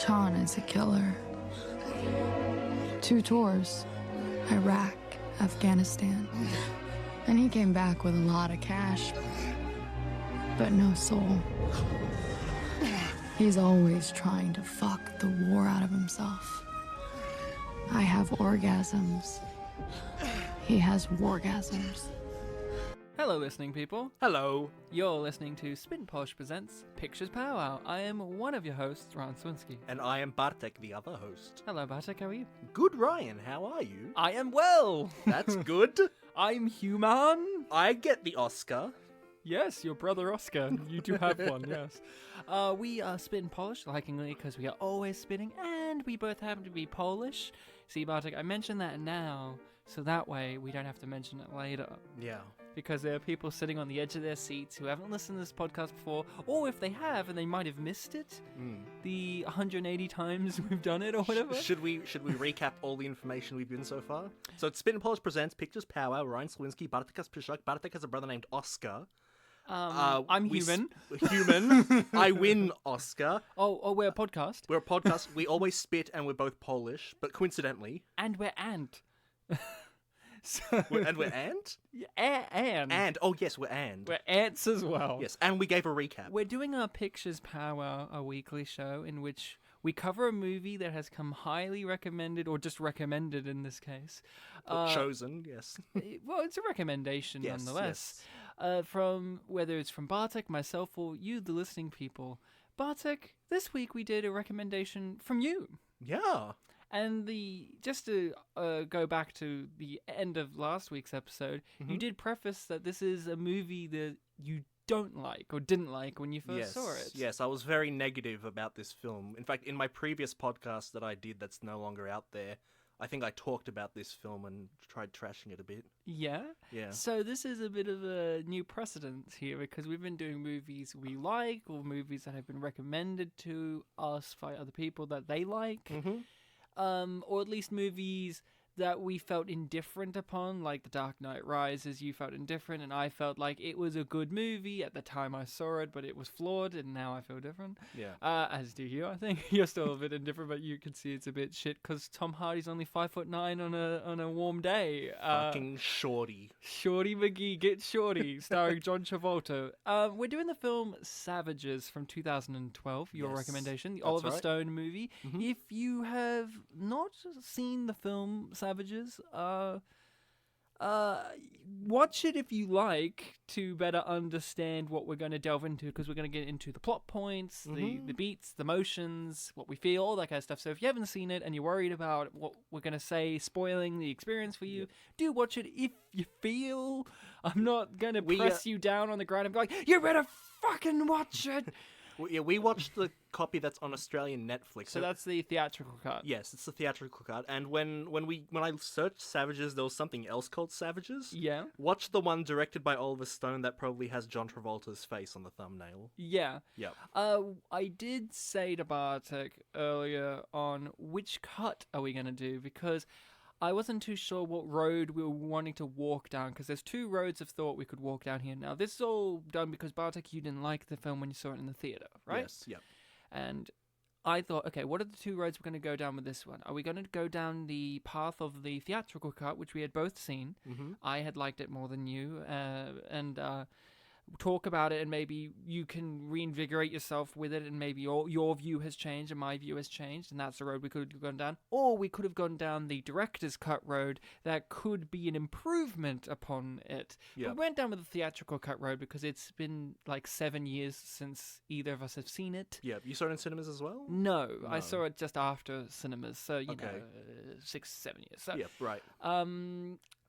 Chan is a killer. 2 tours, Iraq, Afghanistan. And he came back with a lot of cash, but no soul. He's always trying to fuck the war out of himself. I have orgasms. He has wargasms. Hello, listening people. Hello. You're listening to Spin Polish Presents Pictures Powwow. I am one of your hosts, Ryan Swinsky. And I am Bartek, the other host. Hello, Bartek, how are you? Good, Ryan. How are you? I am well! That's good. I'm human! I get the Oscar. Yes, your brother Oscar. You do have one, yes. We spin Polish, likingly, because we are always spinning, and we both happen to be Polish. See, Bartek, I mention that now, so that way we don't have to mention it later. Yeah. Because there are people sitting on the edge of their seats who haven't listened to this podcast before, or if they have and they might have missed it, the 180 times we've done it or whatever. Should we recap all the information we've given so far? So it's Spin Polish Presents Pictures Powwow, Ryan Swinsky, Bartek Piszczak. Bartek has a brother named Oscar. I'm human. Human. I win Oscar. Oh, we're a podcast. We're a podcast. We always spit and we're both Polish, but coincidentally. And we're ant. And we're and? Yeah, and. And. Oh, yes, we're and. We're ants as well. Yes, and we gave a recap. We're doing our Pictures Powwow, a weekly show in which we cover a movie that has come highly recommended, or just recommended in this case. Chosen, yes. Well, it's a recommendation yes, nonetheless. Yes. From whether it's from Bartek, myself, or you, the listening people. Bartek, this week we did a recommendation from you. Yeah. And just to go back to the end of last week's episode, you did preface that this is a movie that you don't like or didn't like when you first saw it. Yes, I was very negative about this film. In fact, in my previous podcast that I did that's no longer out there, I think I talked about this film and tried trashing it a bit. Yeah? Yeah. So this is a bit of a new precedent here because we've been doing movies we like or movies that have been recommended to us by other people that they like. Or at least movies that we felt indifferent upon, like The Dark Knight Rises. You felt indifferent, and I felt like it was a good movie at the time I saw it, but it was flawed, and now I feel different. Yeah. As do you, I think. You're still a bit indifferent, but you can see it's a bit shit because Tom Hardy's only 5'9" on a warm day. Fucking shorty. Shorty McGee, get shorty, starring John Travolta. We're doing the film Savages from 2012, your recommendation, the Oliver Stone movie. If you have not seen the film Savages, watch it if you like to better understand what we're going to delve into, because we're going to get into the plot points, the beats, the motions, what we feel, all that kind of stuff. So if you haven't seen it and you're worried about what we're going to say spoiling the experience for you, do watch it if you feel. I'm not going to press you down on the ground and be like, you better fucking watch it. We watched the copy that's on Australian Netflix. So that's the theatrical cut. Yes, it's the theatrical cut. And when I searched Savages, there was something else called Savages. Yeah. Watch the one directed by Oliver Stone that probably has John Travolta's face on the thumbnail. Yeah. Yep. I did say to Bartek earlier on which cut are we going to do, because I wasn't too sure what road we were wanting to walk down, because there's 2 roads of thought we could walk down here. Now, this is all done because, Bartek, you didn't like the film when you saw it in the theatre, right? Yes, yep. And I thought, okay, what are the 2 roads we're going to go down with this one? Are we going to go down the path of the theatrical cut, which we had both seen? I had liked it more than you, and talk about it, and maybe you can reinvigorate yourself with it, and maybe your view has changed and my view has changed, and that's the road we could have gone down. Or we could have gone down the director's cut road that could be an improvement upon it. Yep. We went down with the theatrical cut road because it's been like 7 years since either of us have seen it. Yeah, you saw it in cinemas as well? No, I saw it just after cinemas, so you know, 6-7 years. So, yeah, right.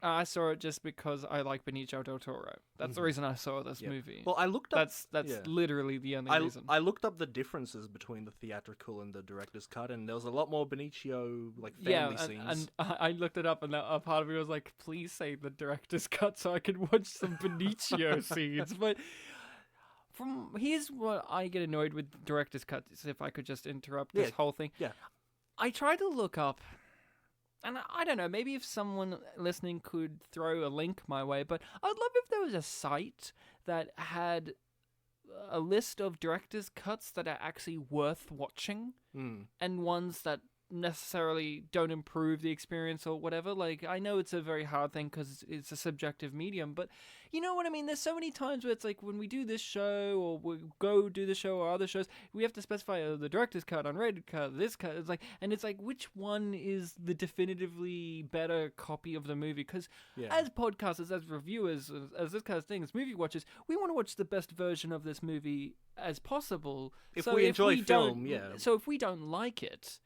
I saw it just because I like Benicio del Toro. That's the reason I saw this movie. Well, I looked up... That's literally the only reason. I looked up the differences between the theatrical and the director's cut, and there was a lot more Benicio, like, family scenes. And I looked it up, and a part of me was like, please say the director's cut so I could watch some Benicio scenes. But here's what I get annoyed with director's cuts, if I could just interrupt this whole thing. Yeah. I tried to look up, and I don't know, maybe if someone listening could throw a link my way, but I'd love if there was a site that had a list of director's cuts that are actually worth watching, and ones that necessarily don't improve the experience or whatever. Like, I know it's a very hard thing because it's a subjective medium, but you know what I mean? There's so many times where it's like, when we do this show or we go do the show or other shows, we have to specify the director's cut, unrated cut, this cut. It's like, and it's like, which one is the definitively better copy of the movie? Because as podcasters, as reviewers, as this kind of thing, as movie watchers, we want to watch the best version of this movie as possible. If we enjoy film, So if we don't like it,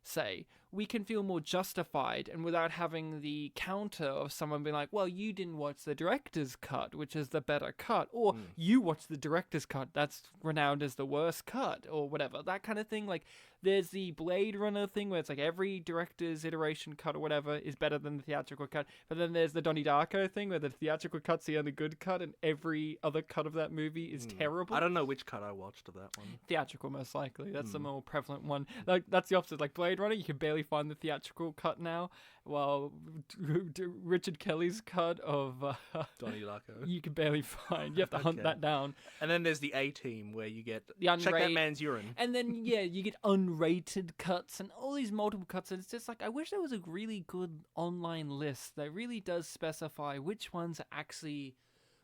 say, we can feel more justified, and without having the counter of someone being like, well, you didn't watch the director's cut, which is the better cut, or you watched the director's cut, that's renowned as the worst cut, or whatever, that kind of thing. Like, there's the Blade Runner thing where it's like every director's iteration cut or whatever is better than the theatrical cut, but then there's the Donnie Darko thing where the theatrical cut's the only good cut and every other cut of that movie is terrible. I don't know which cut I watched of that one. Theatrical, most likely. That's the more prevalent one. Like, that's the opposite. Like Blade Runner, you can barely find the theatrical cut now, while Richard Kelly's cut of Donnie Darko, you can barely find. You have to hunt that down. And then there's the A-Team where you get the check that man's urine. And then you get unrated cuts and all these multiple cuts. And it's just like, I wish there was a really good online list that really does specify which ones are actually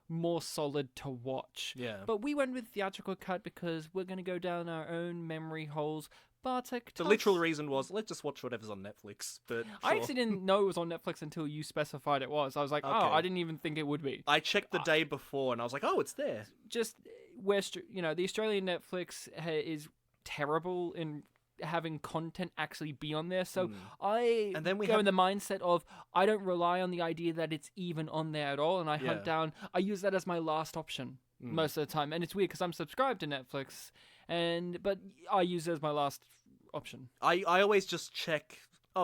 more solid to watch. Yeah. But we went with theatrical cut because we're going to go down our own memory holes. Bartek, the literal reason was, let's just watch whatever's on Netflix. But sure. I actually didn't know it was on Netflix until you specified it was. I was like, I didn't even think it would be. I checked the day before and I was like, oh, it's there. Just where, the Australian Netflix is terrible in having content actually be on there. So I in the mindset of, I don't rely on the idea that it's even on there at all. And I hunt down, I use that as my last option most of the time. And it's weird because I'm subscribed to Netflix, but I use it as my last option. I always just check,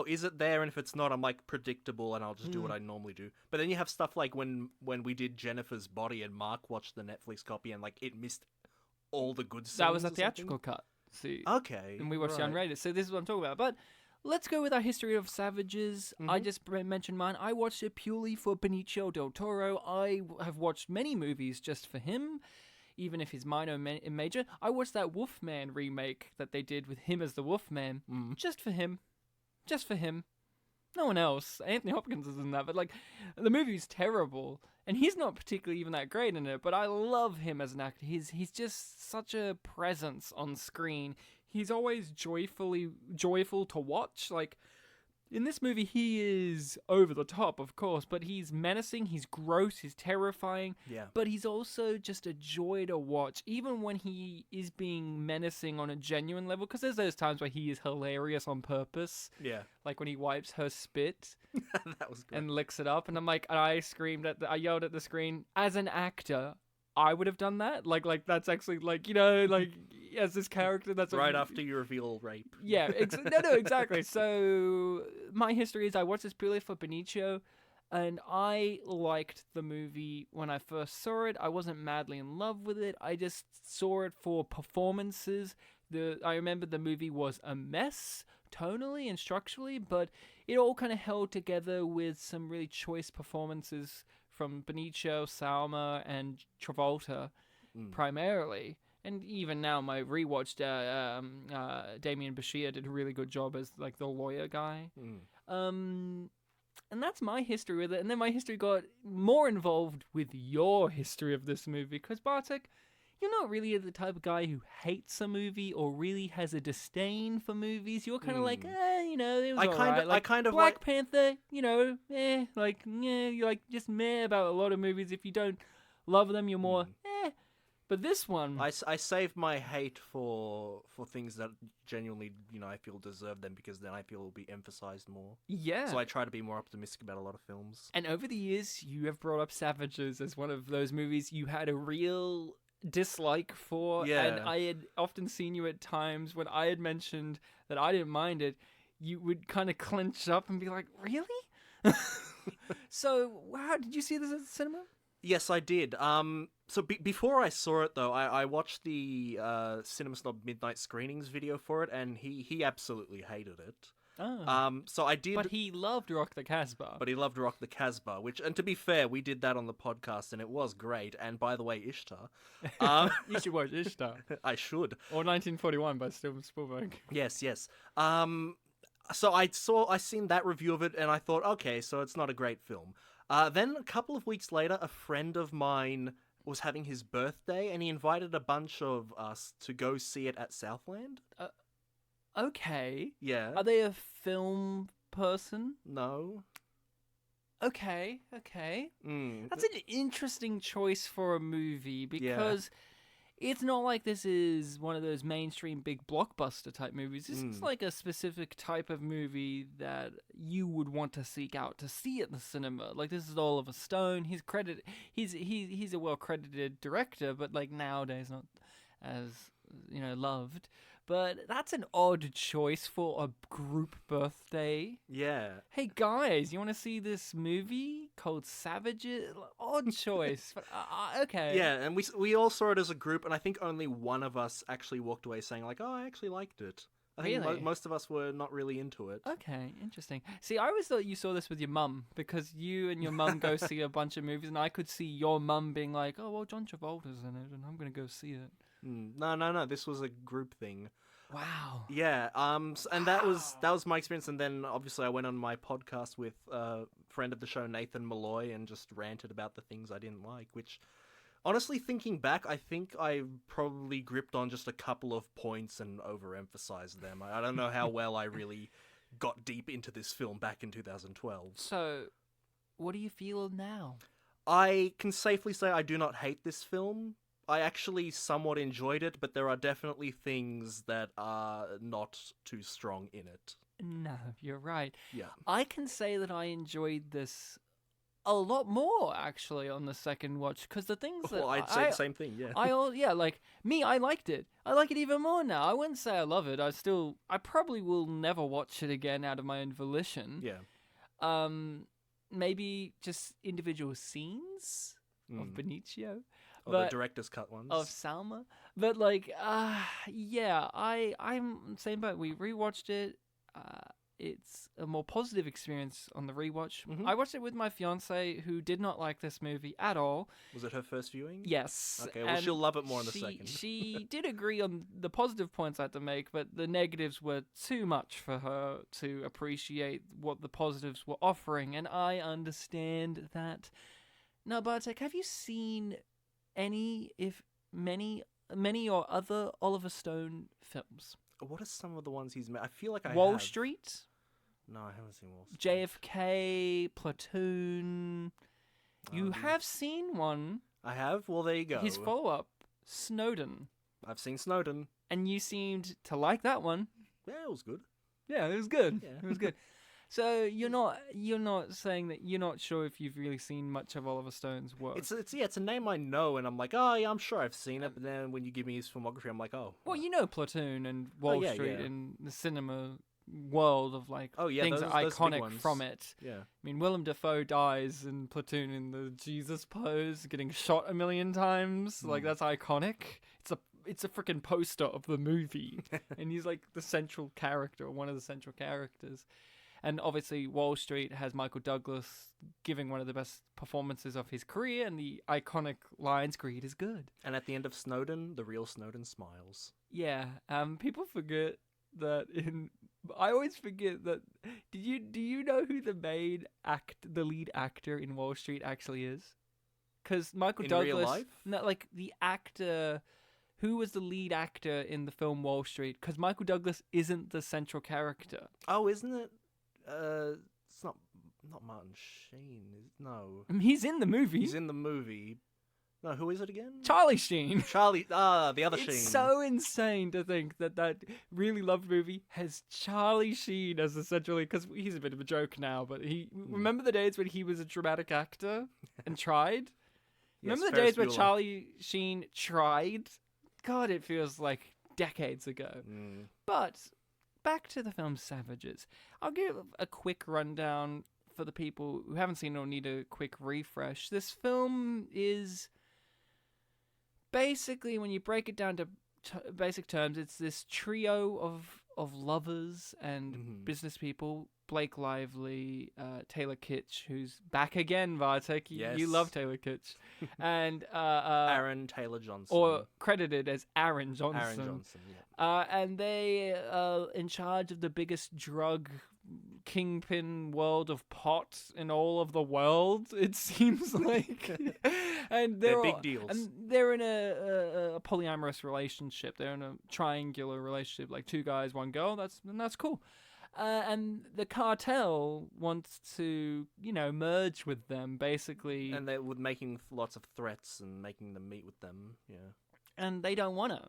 is it there? And if it's not, I'm like, predictable, and I'll just do what I normally do. But then you have stuff like when we did Jennifer's Body and Mark watched the Netflix copy and like it missed all the good scenes. That was a theatrical cut. See, okay. And we watched the unrated. So this is what I'm talking about. But let's go with our history of Savages. I just mentioned mine. I watched it purely for Benicio del Toro. I have watched many movies just for him, even if he's minor and major. I watched that Wolfman remake that they did with him as the Wolfman, just for him. Just for him. No one else. Anthony Hopkins is in that, but like, the movie's terrible, and he's not particularly even that great in it, but I love him as an actor. He's just such a presence on screen. He's always joyful to watch. Like, in this movie, he is over the top, of course, but he's menacing, he's gross, he's terrifying. Yeah. But he's also just a joy to watch, even when he is being menacing on a genuine level, because there's those times where he is hilarious on purpose. Yeah. Like when he wipes her spit that was good. and licks it up, and I yelled at the screen, as an actor, I would have done that. Like that's actually like, as this character, that's right after you reveal rape. Yeah, exactly. So my history is I watched this purely for Benicio, and I liked the movie when I first saw it. I wasn't madly in love with it. I just saw it for performances. I remember the movie was a mess tonally and structurally, but it all kind of held together with some really choice performances from Benicio, Salma, and Travolta, primarily. And even now, my rewatched Damien Bashir did a really good job as like the lawyer guy. And that's my history with it. And then my history got more involved with your history of this movie, because Bartek, you're not really the type of guy who hates a movie or really has a disdain for movies. You're kind of like, it was alright. Like, Black Panther, you're like just meh about a lot of movies. If you don't love them, you're more But this one, I save my hate for things that genuinely, I feel deserve them, because then I feel it'll be emphasized more. Yeah. So I try to be more optimistic about a lot of films. And over the years, you have brought up Savages as one of those movies you had a real dislike for. Yeah. And I had often seen you at times when I had mentioned that I didn't mind it, you would kind of clench up and be like, really? So, how did you see this at the cinema? Yes, I did. So before I saw it, though, I watched the Cinema Snob Midnight Screenings video for it, and he absolutely hated it. Oh. So I did. But he loved Rock the Casbah. But he loved Rock the Casbah, which, and to be fair, we did that on the podcast, and it was great. And by the way, Ishtar. You should watch Ishtar. I should. Or 1941 by Steven Spielberg. Yes, yes. So I seen that review of it, and I thought, okay, so it's not a great film. Then a couple of weeks later, a friend of mine was having his birthday, and he invited a bunch of us to go see it at Southland. Okay. Yeah. Are they a film person? No. Okay. That's an interesting choice for a movie because it's not like this is one of those mainstream big blockbuster type movies. This is like a specific type of movie that you would want to seek out to see at the cinema. Like, this is Oliver Stone. He's a well credited director, but like nowadays not as loved. But that's an odd choice for a group birthday. Yeah. Hey guys, you want to see this movie called Savages? Odd choice. But, okay. Yeah, and we all saw it as a group, and I think only one of us actually walked away saying like, "Oh, I actually liked it." I think Really? most of us were not really into it. Okay, interesting. See, I always thought you saw this with your mum because you and your mum go see a bunch of movies, and I could see your mum being like, "Oh, well, John Travolta's in it, and I'm gonna go see it." No. This was a group thing. Wow. Yeah. And that was my experience. And then obviously I went on my podcast with a friend of the show, Nathan Malloy, and just ranted about the things I didn't like. Which, honestly, thinking back, I think I probably gripped on just a couple of points and overemphasized them. I don't know how well I really got deep into this film back in 2012. So, what do you feel now? I can safely say I do not hate this film. I actually somewhat enjoyed it, but there are definitely things that are not too strong in it. No, you're right. Yeah. I can say that I enjoyed this a lot more, actually, on the second watch, because the things that Well, I'd say the same thing, yeah. I liked it. I like it even more now. I wouldn't say I love it. I probably will never watch it again out of my own volition. Yeah. Maybe just individual scenes of Benicio. Or the director's cut ones. Of Salma. But, like, I'm same boat. We rewatched it. It's a more positive experience on the rewatch. Mm-hmm. I watched it with my fiance, who did not like this movie at all. Was it her first viewing? Yes. Okay, well, she'll love it more in a second. She did agree on the positive points I had to make, but the negatives were too much for her to appreciate what the positives were offering, and I understand that. Now, Bartek, have you seen any, if many or other Oliver Stone films? What are some of the ones he's made? I feel like I Wall have. Street? No, I haven't seen Wall Street. JFK, Platoon. You have seen one. I have? Well, there you go. His follow-up, Snowden. I've seen Snowden. And you seemed to like that one. Yeah, it was good. Yeah, it was good. Yeah. It was good. So you're not saying that you're not sure if you've really seen much of Oliver Stone's work. It's a name I know, and I'm like, oh yeah, I'm sure I've seen it. But then when you give me his filmography, I'm like, oh. Well, you know Platoon and Wall Street yeah. and the cinema world of like things those are big iconic ones. from it. Yeah. I mean, Willem Dafoe dies in Platoon in the Jesus pose, getting shot a million times. Like, that's iconic. It's a freaking poster of the movie, and he's like the central character, or one of the central characters. And obviously, Wall Street has Michael Douglas giving one of the best performances of his career, and the iconic lines, "Greed is good." And at the end of Snowden, the real Snowden smiles. Yeah, people forget that I always forget that. Do you know who the lead actor in Wall Street actually is? Because Michael In Douglas, real life? no, like the actor. Who was the lead actor in the film Wall Street? Because Michael Douglas isn't the central character. Oh, isn't it? It's not Martin Sheen. No. I mean, he's in the movie. He's in the movie. No, who is it again? Charlie Sheen. Charlie. The other Sheen. It's so insane to think that really loved movie has Charlie Sheen as the central lead, because he's a bit of a joke now, but remember the days when he was a dramatic actor and tried? Yes, Remember the Ferris days when Bueller. Charlie Sheen tried? God, it feels like decades ago. But back to the film Savages. I'll give a quick rundown for the people who haven't seen it or need a quick refresh. This film is basically, when you break it down to basic terms, it's this trio of lovers and business people. Blake Lively, Taylor Kitsch, who's back again, Bartek. Yes. You love Taylor Kitsch. And Aaron Taylor Johnson. or credited as Aaron Johnson. Aaron Johnson, yeah. And they are in charge of the biggest drug kingpin world of pot in all of the world, it seems like. And They're big deals. And they're in a polyamorous relationship. They're in a triangular relationship, like 2 guys, 1 girl. That's cool. And the cartel wants to, merge with them, basically. And they're making lots of threats and making them meet with them, yeah. And they don't want to.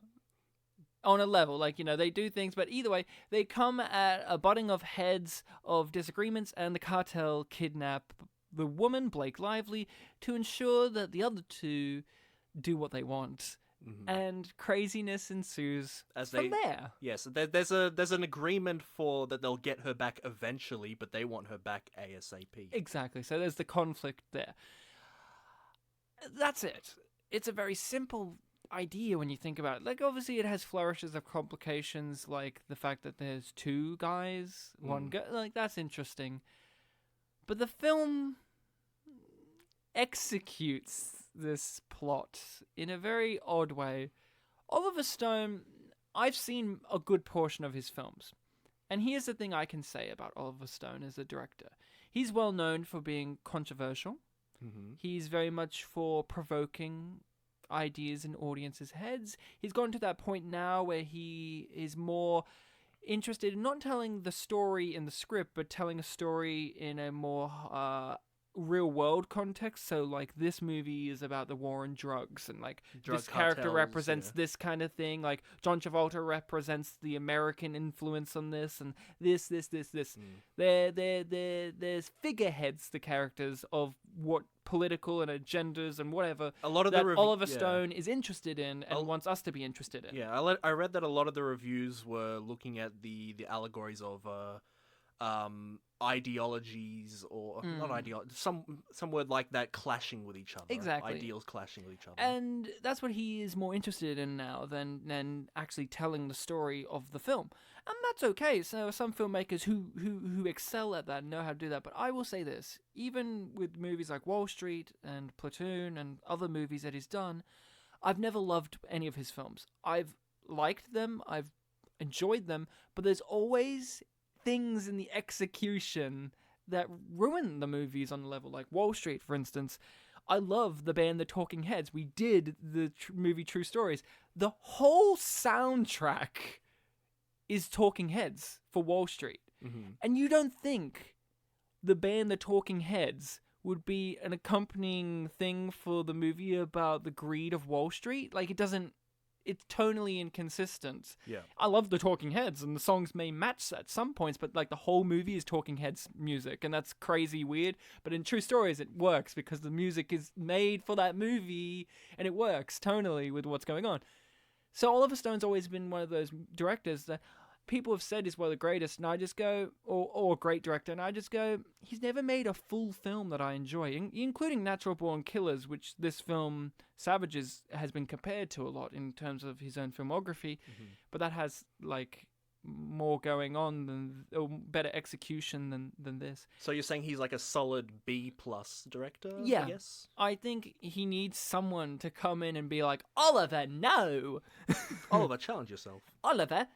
On a level, they do things, but either way, they come at a butting of heads of disagreements, and the cartel kidnap the woman, Blake Lively, to ensure that the other 2 do what they want. And craziness ensues from there. Yes, there's an agreement for that they'll get her back eventually, but they want her back ASAP. Exactly. So there's the conflict there. That's it. It's a very simple idea when you think about it. Like, obviously it has flourishes of complications, like the fact that there's 2 guys, 1 girl. Like, that's interesting. But the film executes this plot in a very odd way. Oliver Stone, I've seen a good portion of his films. And here's the thing I can say about Oliver Stone as a director. He's well known for being controversial. He's very much for provoking ideas in audiences' heads. He's gotten to that point now where he is more interested in not telling the story in the script, but telling a story in a more real-world context. So, like, this movie is about the war on drugs, and, like, this character cartels, represents this kind of thing. Like, John Travolta represents the American influence on this, and this. There's figureheads, the characters, of what political and agendas and whatever a lot of that Oliver Stone is interested in and wants us to be interested in. Yeah, I read that a lot of the reviews were looking at the allegories of ideologies, or not ideology, some word like that, clashing with each other. Exactly. Ideals clashing with each other. And that's what he is more interested in now than actually telling the story of the film. And that's okay. So some filmmakers who excel at that know how to do that. But I will say this, even with movies like Wall Street and Platoon and other movies that he's done, I've never loved any of his films. I've liked them, I've enjoyed them, but there's always things in the execution that ruin the movies on a level. Like Wall Street, for instance. I love the band The Talking Heads. We did the movie True Stories. The whole soundtrack is Talking Heads for Wall Street. And you don't think the band The Talking Heads would be an accompanying thing for the movie about the greed of Wall Street? Like, it's tonally inconsistent. Yeah. I love the Talking Heads, and the songs may match at some points, but like the whole movie is Talking Heads music, and that's crazy weird. But in True Stories, it works because the music is made for that movie, and it works tonally with what's going on. So Oliver Stone's always been one of those directors that people have said is one of the greatest, and I just go, or a great director, and I just go, he's never made a full film that I enjoy, including Natural Born Killers, which this film, Savages, has been compared to a lot in terms of his own filmography, but that has, like, more going on or better execution than this. So you're saying he's like a solid B+ director, Yeah. I guess? I think he needs someone to come in and be like, Oliver, no! Oliver, challenge yourself. Oliver,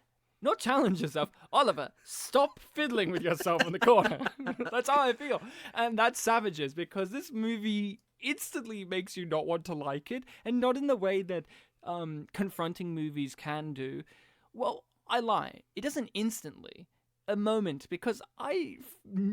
not challenge yourself. Oliver, stop fiddling with yourself in the corner. That's how I feel. And that's Savages, because this movie instantly makes you not want to like it, and not in the way that confronting movies can do. Well, I lie. It doesn't instantly. A moment, because I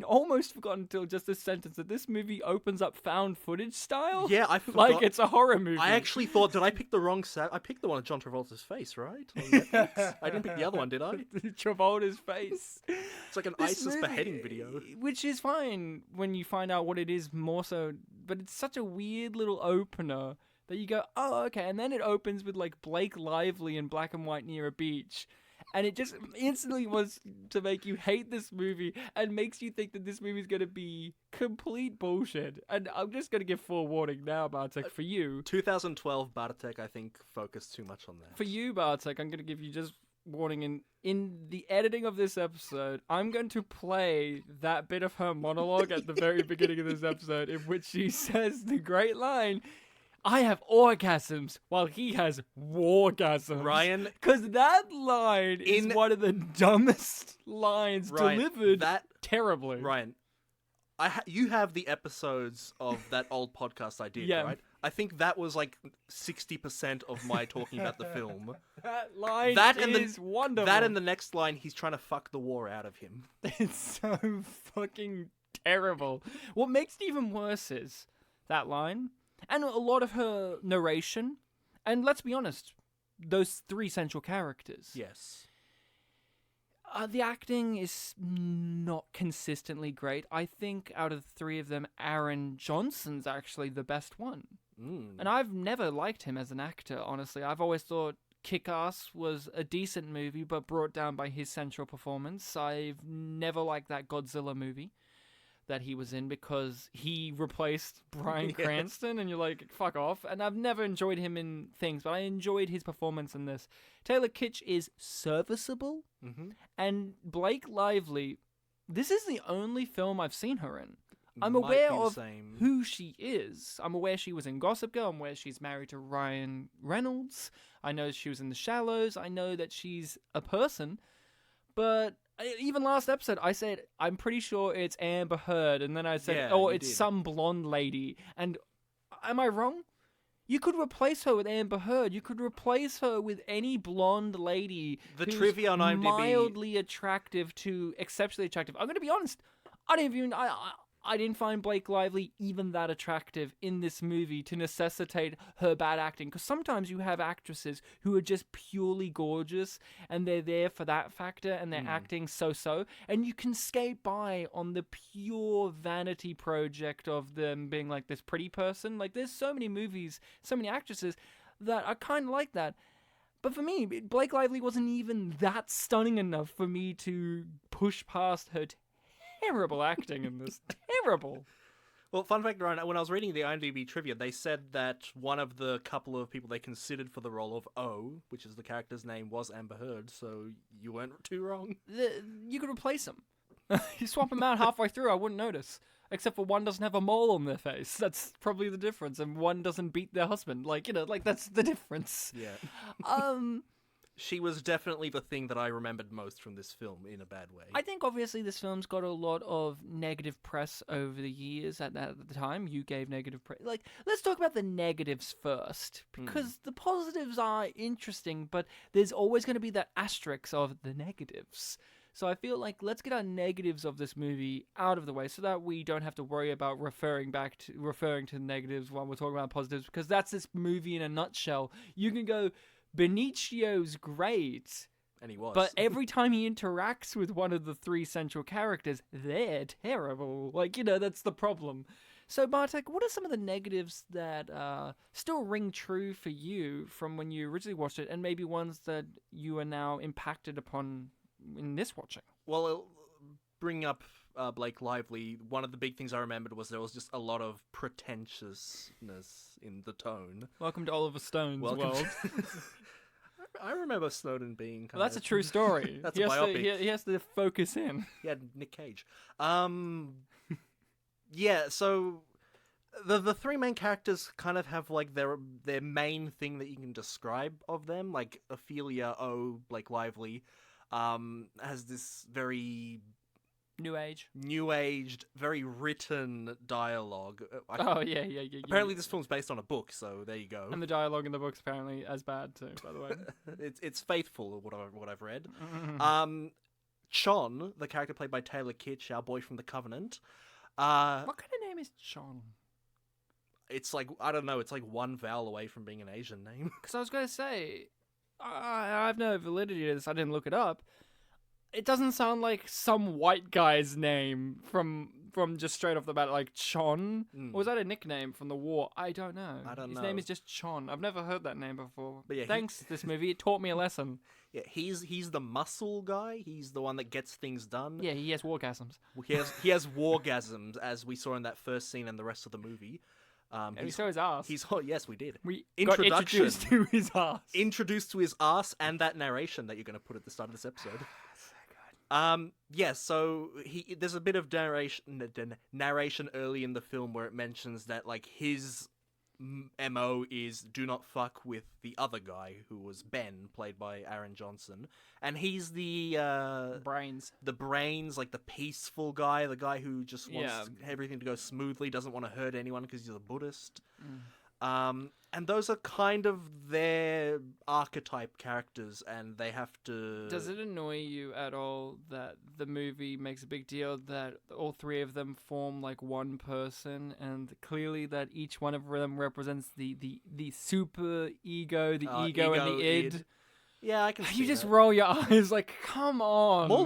almost forgot until just this sentence that this movie opens up found footage style. Yeah, I forgot. Like it's a horror movie. I actually thought, did I pick the wrong I picked the one of John Travolta's face, right? On Netflix. I didn't pick the other one, did I? Travolta's face. It's like an This ISIS movie, beheading video. Which is fine when you find out what it is more so, but it's such a weird little opener that you go, oh, okay, and then it opens with like Blake Lively in black and white near a beach. And it just instantly was to make you hate this movie and makes you think that this movie is going to be complete bullshit. And I'm just going to give forewarning now, Bartek, for you. 2012 Bartek, I think, focused too much on that. For you, Bartek, I'm going to give you just warning in the editing of this episode, I'm going to play that bit of her monologue at the very beginning of this episode in which she says the great line, I have orgasms while he has wargasms. Ryan, because that line is one of the dumbest lines delivered terribly. Ryan, you have the episodes of that old podcast I did, right? I think that was like 60% of my talking about the film. That line is wonderful. That and the next line, he's trying to fuck the war out of him. It's so fucking terrible. What makes it even worse is that line, and a lot of her narration, and let's be honest, those three central characters. Yes. The acting is not consistently great. I think out of the three of them, Aaron Johnson's actually the best one. And I've never liked him as an actor, honestly. I've always thought Kick-Ass was a decent movie, but brought down by his central performance. I've never liked that Godzilla movie that he was in because he replaced Bryan Cranston, and you're like, fuck off. And I've never enjoyed him in things, but I enjoyed his performance in this. Taylor Kitsch is serviceable, and Blake Lively, this is the only film I've seen her in. I'm aware of who she is. I'm aware she was in Gossip Girl. I'm aware she's married to Ryan Reynolds. I know she was in The Shallows. I know that she's a person. But even last episode, I said, I'm pretty sure it's Amber Heard. And then I said, it's some blonde lady. And am I wrong? You could replace her with Amber Heard. You could replace her with any blonde lady who's trivia on IMDb, mildly attractive to exceptionally attractive. I'm going to be honest. I didn't find Blake Lively even that attractive in this movie to necessitate her bad acting. Because sometimes you have actresses who are just purely gorgeous and they're there for that factor and they're acting so-so. And you can skate by on the pure vanity project of them being like this pretty person. Like there's so many movies, so many actresses that are kind of like that. But for me, Blake Lively wasn't even that stunning enough for me to push past her terrible acting in this. Terrible. Well, fun fact, Ryan, when I was reading the IMDb trivia, they said that one of the couple of people they considered for the role of O, which is the character's name, was Amber Heard, so you weren't too wrong. You could replace them. You swap them out halfway through, I wouldn't notice. Except for one doesn't have a mole on their face. That's probably the difference. And one doesn't beat their husband. That's the difference. Yeah. She was definitely the thing that I remembered most from this film in a bad way. I think obviously this film's got a lot of negative press over the years at the time. You gave negative press. Let's talk about the negatives first. Because the positives are interesting, but there's always going to be that asterisk of the negatives. So I feel like let's get our negatives of this movie out of the way so that we don't have to worry about referring to the negatives while we're talking about positives. Because that's this movie in a nutshell. You can go, Benicio's great, and he was. But every time he interacts with one of the three central characters, they're terrible. That's the problem. So, Bartek, what are some of the negatives that still ring true for you from when you originally watched it, and maybe ones that you are now impacted upon in this watching? Well, bringing up Blake Lively, one of the big things I remembered was there was just a lot of pretentiousness in the tone. Welcome to Oliver Stone's world. I remember Snowden being kind that's a true story. That's a biopic. He has to focus in. Yeah, Nick Cage. Yeah, so the three main characters kind of have their main thing that you can describe of them. Like Ophelia Blake Lively, has this very New aged, very written dialogue. Yeah. Apparently this film's based on a book, so there you go. And the dialogue in the book's apparently as bad too, by the way. It's faithful, what I've read. Chon, the character played by Taylor Kitsch, our boy from The Covenant. What kind of name is Chon? It's I don't know, it's one vowel away from being an Asian name. Because I was going to say, I have no validity to this, I didn't look it up. It doesn't sound like some white guy's name from just straight off the bat, like Chon. Or was that a nickname from the war? I don't know. His name is just Chon. I've never heard that name before. But yeah, thanks, this movie. It taught me a lesson. Yeah, he's the muscle guy. He's the one that gets things done. Yeah, he has wargasms. He has wargasms, as we saw in that first scene and the rest of the movie. And we saw his ass. Yes, we did. We got Introduction. introduced to his ass. Introduced to his ass and that narration that you're going to put at the start of this episode. So there's a bit of narration early in the film where it mentions that like his MO is do not fuck with the other guy who was Ben, played by Aaron Johnson, and he's the brains, like the peaceful guy, the guy who just wants everything to go smoothly, doesn't want to hurt anyone because he's a Buddhist. And those are kind of their archetype characters, and they have to... Does it annoy you at all that the movie makes a big deal that all three of them form like one person, and clearly that each one of them represents the super ego, the ego and the id? Yeah, I can see You just that. roll your eyes like, come on. More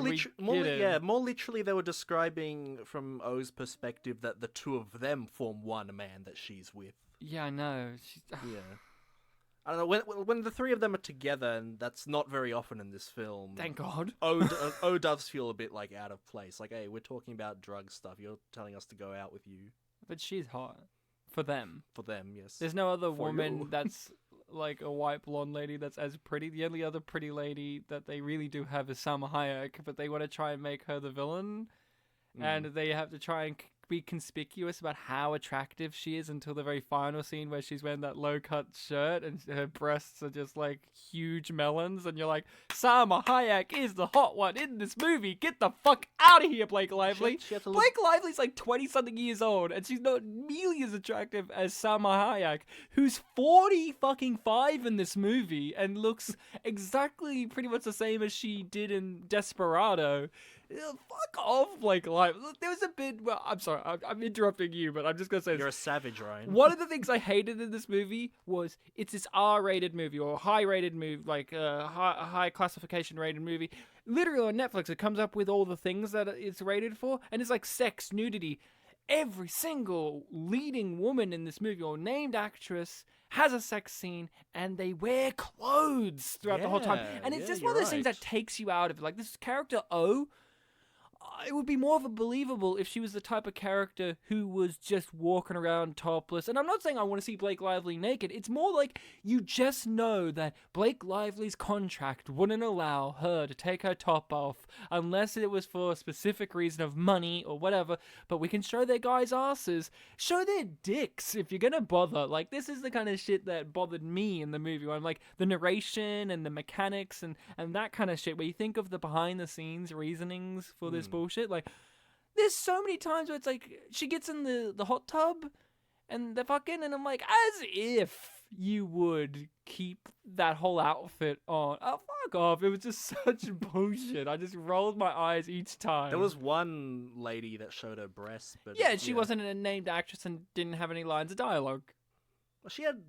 literally, they were describing from O's perspective that the two of them form one man that she's with. Yeah, I know. Yeah. I don't know, when the three of them are together, and that's not very often in this film. Thank God. O does feel a bit like out of place. Like, hey, we're talking about drug stuff. You're telling us to go out with you. But she's hot. For them. For them, yes. There's no other woman that's like a white blonde lady that's as pretty. The only other pretty lady that they really do have is Salma Hayek, but they want to try and make her the villain. And they have to try and be conspicuous about how attractive she is until the very final scene where she's wearing that low-cut shirt and her breasts are just like huge melons, and you're like, Salma Hayek is the hot one in this movie. Get the fuck out of here, Blake Lively. Blake Lively's like 20-something years old, and she's not nearly as attractive as Salma Hayek, who's 45 in this movie and looks exactly pretty much the same as she did in Desperado. Fuck off, Blake Lively. There was a bit... Well, I'm sorry, I'm interrupting you, but I'm just going to say... You're a savage, Ryan. One of the things I hated in this movie was it's this R-rated movie, or high-rated movie, like a high classification rated movie. Literally on Netflix, it comes up with all the things that it's rated for, and it's like sex, nudity. Every single leading woman in this movie, or named actress, has a sex scene, and they wear clothes throughout the whole time. And it's just one of those things that takes you out of it. Like, this character, O... It would be more of a believable if she was the type of character who was just walking around topless. And I'm not saying I want to see Blake Lively naked. It's more like you just know that Blake Lively's contract wouldn't allow her to take her top off unless it was for a specific reason of money or whatever. But we can show their guys' asses. Show their dicks if you're going to bother. Like, this is the kind of shit that bothered me in the movie. Where I'm like, the narration and the mechanics and that kind of shit. Where you think of the behind-the-scenes reasonings for this bullshit. Like, there's so many times where it's like she gets in the hot tub and they're fucking, and I'm like, as if you would keep that whole outfit on. Oh, fuck off. It was just such bullshit. I just rolled my eyes each time. There was one lady that showed her breasts, but she wasn't a named actress and didn't have any lines of dialogue. She had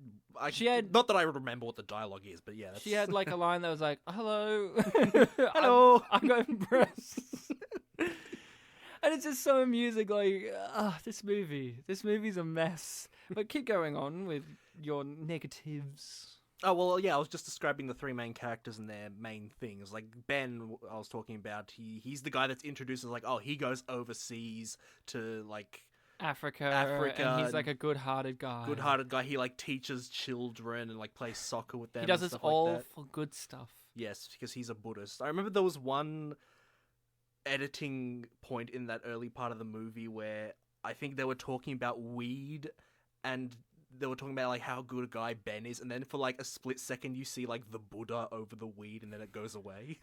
not that I remember what the dialogue is, but yeah. She had like a line that was like, hello. Hello. I'm going breasts. And it's just so amusing, like, this movie's a mess. But keep going on with your negatives. Oh, well, yeah, I was just describing the three main characters and their main things. Like, Ben, I was talking about, he's the guy that's introduced as, like, oh, he goes overseas to, like... Africa, and he's like a good-hearted guy. He, like, teaches children and, like, plays soccer with them. He does this all for good stuff. Yes, because he's a Buddhist. I remember there was one editing point in that early part of the movie where I think they were talking about weed, and they were talking about like how good a guy Ben is, and then for like a split second you see like the Buddha over the weed, and then it goes away.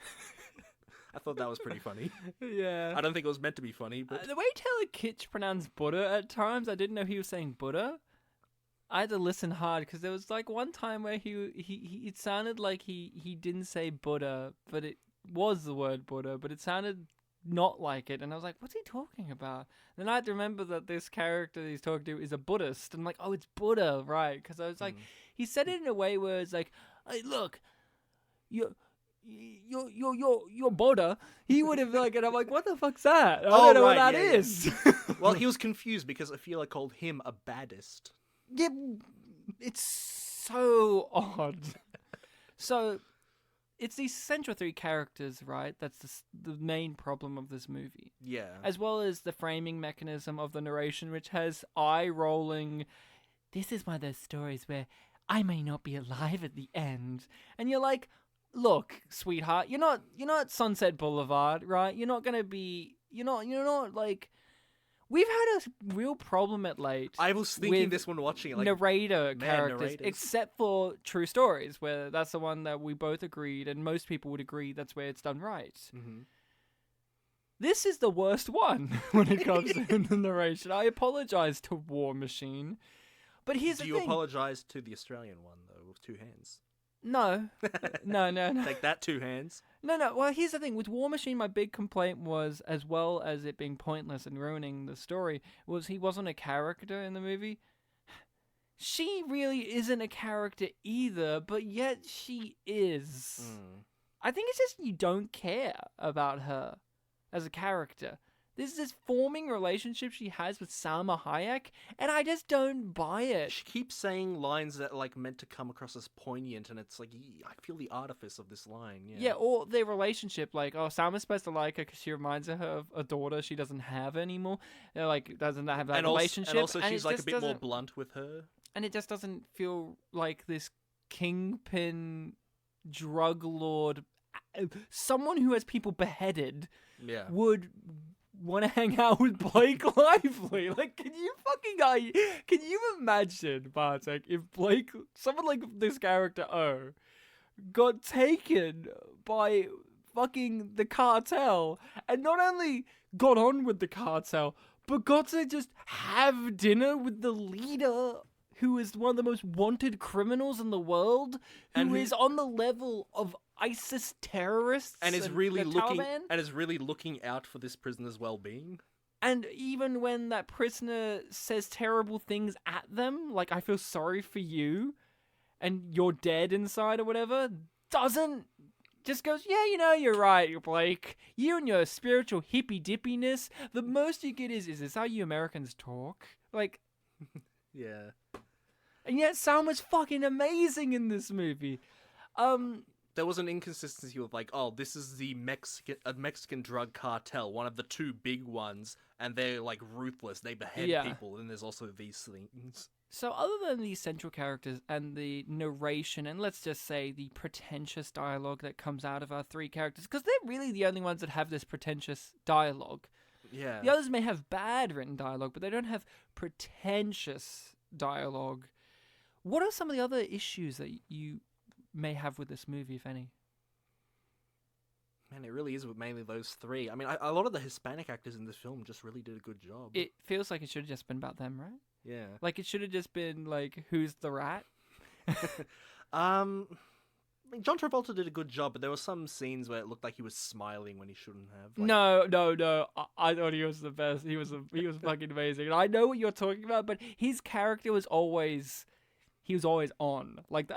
I thought that was pretty funny. Yeah. I don't think it was meant to be funny, but the way Taylor Kitsch pronounced Buddha at times, I didn't know he was saying Buddha. I had to listen hard because there was like one time where he it sounded like he didn't say Buddha, but it was the word Buddha, but it sounded not like it, and I was like, what's he talking about? And then I had to remember that this character that he's talking to is a Buddhist, and I'm like, oh, it's Buddha, right? Because I was like, he said it in a way where it's like, hey, look, you're Buddha. He would have like, and I'm like, what the fuck's that? I don't know what that is. Well, he was confused because Ophelia called him a baddist. Yeah, it's so odd. So it's these central three characters, right? That's the main problem of this movie. Yeah. As well as the framing mechanism of the narration, which has eye-rolling, this is one of those stories where I may not be alive at the end. And you're like, look, sweetheart, you're not Sunset Boulevard, right? You're not like, we've had a real problem at late. I was thinking with this one watching it, like, narrator characters, narrators. except for True Stories, where that's the one that we both agreed, and most people would agree that's where it's done right. Mm-hmm. This is the worst one when it comes to the narration. I apologize to War Machine, but here's the Do thing. you apologize to the Australian one though, with 2 hands? No. No. Take that, 2 hands. No. Well, here's the thing. With War Machine, my big complaint was, as well as it being pointless and ruining the story, was he wasn't a character in the movie. She really isn't a character either, but yet she is. I think it's just you don't care about her as a character. There's this forming relationship she has with Salma Hayek, and I just don't buy it. She keeps saying lines that are, like, meant to come across as poignant, and it's like, I feel the artifice of this line. Yeah, or their relationship, like, oh, Salma's supposed to like her because she reminds her of a daughter she doesn't have anymore. Like, doesn't have that relationship. And also and she's, like, a bit more blunt with her. And it just doesn't feel like this kingpin, drug lord, someone who has people beheaded would want to hang out with Blake Lively. Like, can you imagine, Bartek, if someone like this character O, got taken by fucking the cartel, and not only got on with the cartel, but got to just have dinner with the leader, who is one of the most wanted criminals in the world, who is on the level of ISIS terrorists, and is the really looking out for this prisoner's well-being. And even when that prisoner says terrible things at them, like, I feel sorry for you, and you're dead inside or whatever, just goes, yeah, you're right, Blake. You and your spiritual hippy-dippiness, the most you get is this how you Americans talk? Like, yeah. And yet Salma's fucking amazing in this movie. There was an inconsistency with, like, oh, this is the Mexican drug cartel, one of the 2 big ones, and they're, like, ruthless. They behead people, and there's also these things. So other than these central characters and the narration, and let's just say the pretentious dialogue that comes out of our 3 characters, because they're really the only ones that have this pretentious dialogue. Yeah. The others may have bad written dialogue, but they don't have pretentious dialogue. What are some of the other issues that you may have with this movie, if any? Man, it really is with mainly those 3. I mean, a lot of the Hispanic actors in this film just really did a good job. It feels like it should have just been about them, right? Yeah. Like, it should have just been, like, who's the rat? I mean, John Travolta did a good job, but there were some scenes where it looked like he was smiling when he shouldn't have. Like... No. I thought he was the best. He was fucking amazing. And I know what you're talking about, but his character was always... He was always on, like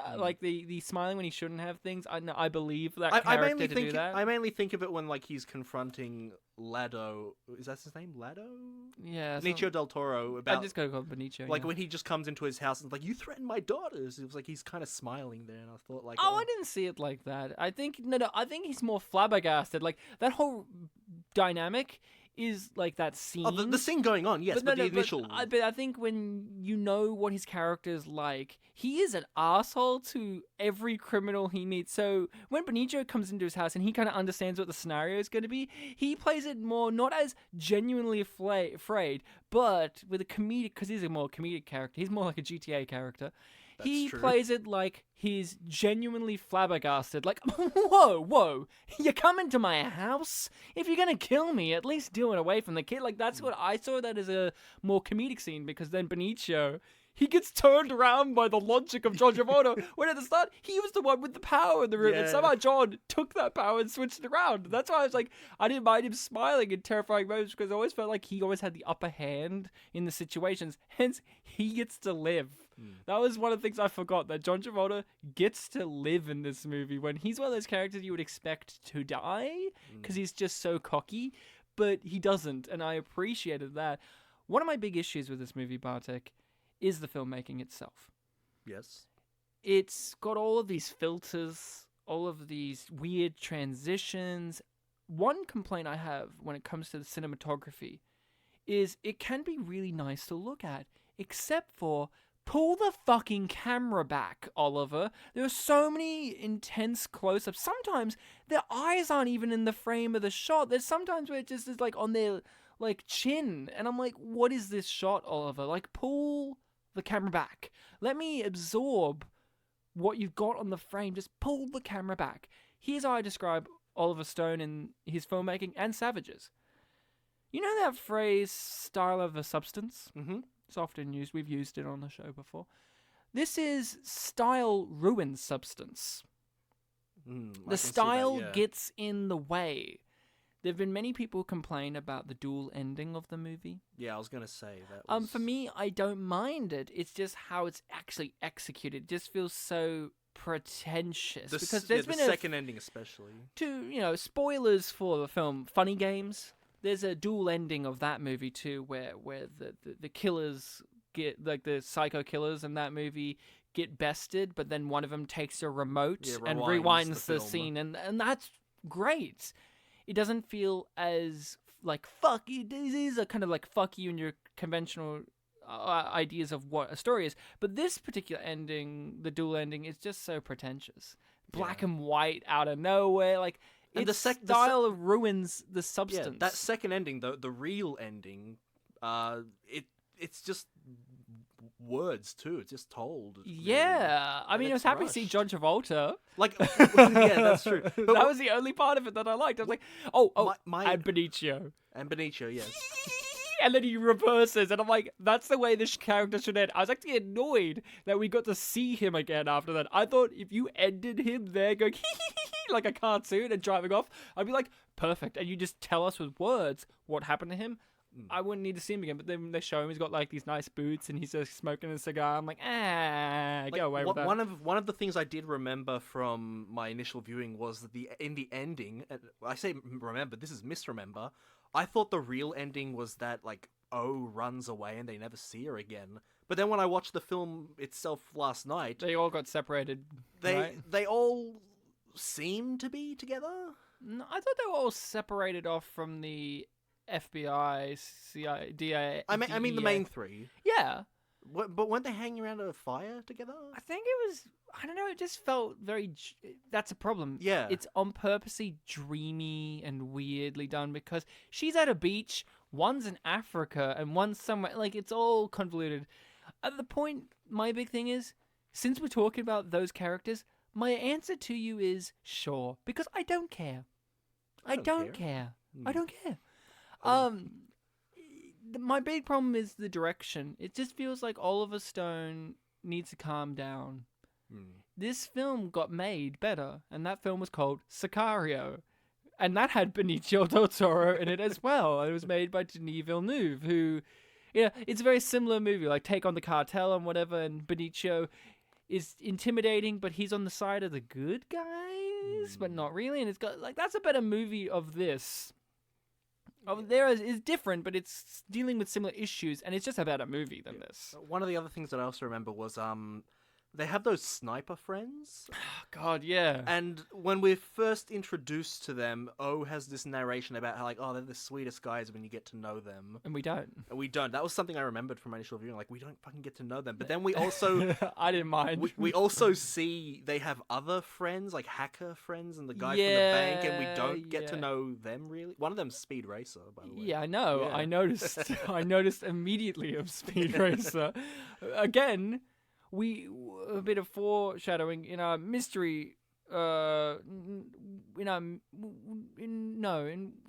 the smiling when he shouldn't have things. I believe that character to do that. I mainly think of it when, like, he's confronting Lado. Is that his name? Lado? Yeah. Benicio del Toro. About, I just gotta call him Benicio. Like, when he just comes into his house and like, you threatened my daughters. It was like he's kind of smiling there, and I thought, like, I didn't see it like that. I think I think he's more flabbergasted. Like, that whole dynamic is like that scene. Oh, the scene going on, yes, but the initial... But I think when you know what his character is like, he is an asshole to every criminal he meets. So when Benicio comes into his house and he kind of understands what the scenario is going to be, he plays it more not as genuinely afraid, but with a comedic, because he's a more comedic character. He's more like a GTA character. He plays it like he's genuinely flabbergasted. Like, whoa, you come into my house? If you're gonna kill me, at least do it away from the kid. Like, that's what I saw that as a more comedic scene, because then Benicio, he gets turned around by the logic of John Travolta, when at the start, he was the one with the power in the room, and somehow John took that power and switched it around. That's why I was like, I didn't mind him smiling in terrifying moments, because I always felt like he always had the upper hand in the situations, hence, he gets to live. That was one of the things I forgot, that John Travolta gets to live in this movie, when he's one of those characters you would expect to die, because he's just so cocky, but he doesn't, and I appreciated that. One of my big issues with this movie, Bartek, is the filmmaking itself. Yes. It's got all of these filters, all of these weird transitions. One complaint I have when it comes to the cinematography is it can be really nice to look at, except for pull the fucking camera back, Oliver. There are so many intense close-ups. Sometimes their eyes aren't even in the frame of the shot. There's sometimes where it just is like on their like chin, and I'm like, what is this shot, Oliver? Like, pull the camera back. Let me absorb what you've got on the frame. Just pull the camera back. Here's how I describe Oliver Stone in his filmmaking and Savages. You know that phrase, style over substance? Mm-hmm. It's often used. We've used it on the show before. This is style ruins substance. The style gets in the way. There have been many people complain about the dual ending of the movie. Yeah, I was going to say that was... For me, I don't mind it. It's just how it's actually executed. It just feels so pretentious. Because there's been the second ending especially. Spoilers for the film Funny Games. There's a dual ending of that movie too, where the killers get, like the psycho killers in that movie, get bested, but then one of them takes a remote and rewinds the scene, and that's great. It doesn't feel as like fuck you. These are kind of like fuck you and your conventional ideas of what a story is. But this particular ending, the dual ending, is just so pretentious. Black and white out of nowhere, like. And the style ruins the substance. Yeah, that second ending, though, the real ending, it's just words too. It's just told. Yeah, I mean, I was happy to see John Travolta. Like, yeah, that's true. But that was the only part of it that I liked. I was like, and Benicio. And Benicio, yes. And then he reverses, and I'm like, that's the way this character should end. I was actually annoyed that we got to see him again after that. I thought if you ended him there going like a cartoon and driving off, I'd be like, perfect. And you just tell us with words what happened to him. I wouldn't need to see him again. But then they show him, he's got like these nice boots, and he's just smoking a cigar. I'm like, go away with that. One of the things I did remember from my initial viewing was that in the ending, and I say remember, this is misremember. I thought the real ending was that, like, O runs away and they never see her again. But then when I watched the film itself last night... They all got separated, right? They all seem to be together? No, I thought they were all separated off from the FBI, CIA, DIA... I mean the main three. Yeah. But weren't they hanging around a fire together? I think it was... I don't know, it just felt very... That's a problem. Yeah. It's on purposely dreamy and weirdly done because she's at a beach, one's in Africa, and one's somewhere... Like, it's all convoluted. At the point, my big thing is, since we're talking about those characters, my answer to you is sure, because I don't care. I don't care. I don't care. My big problem is the direction. It just feels like Oliver Stone needs to calm down. This film got made better, and that film was called Sicario. And that had Benicio del Toro in it as well. It was made by Denis Villeneuve, who, it's a very similar movie, like Take on the Cartel and whatever, and Benicio is intimidating, but he's on the side of the good guys, but not really, and it's got, like, that's a better movie of this. There is different, but it's dealing with similar issues, and it's just a better movie than this. One of the other things that I also remember was they have those sniper friends. God, yeah. And when we're first introduced to them, O has this narration about how, like, they're the sweetest guys when you get to know them. And we don't. That was something I remembered from my initial viewing. Like, we don't fucking get to know them. But then we also... I didn't mind. We also see they have other friends, like hacker friends and the guy from the bank, and we don't get to know them, really. One of them's Speed Racer, by the way. Yeah, I know. Yeah. I noticed. I noticed immediately of Speed Racer. Again... a bit of foreshadowing in our mystery, in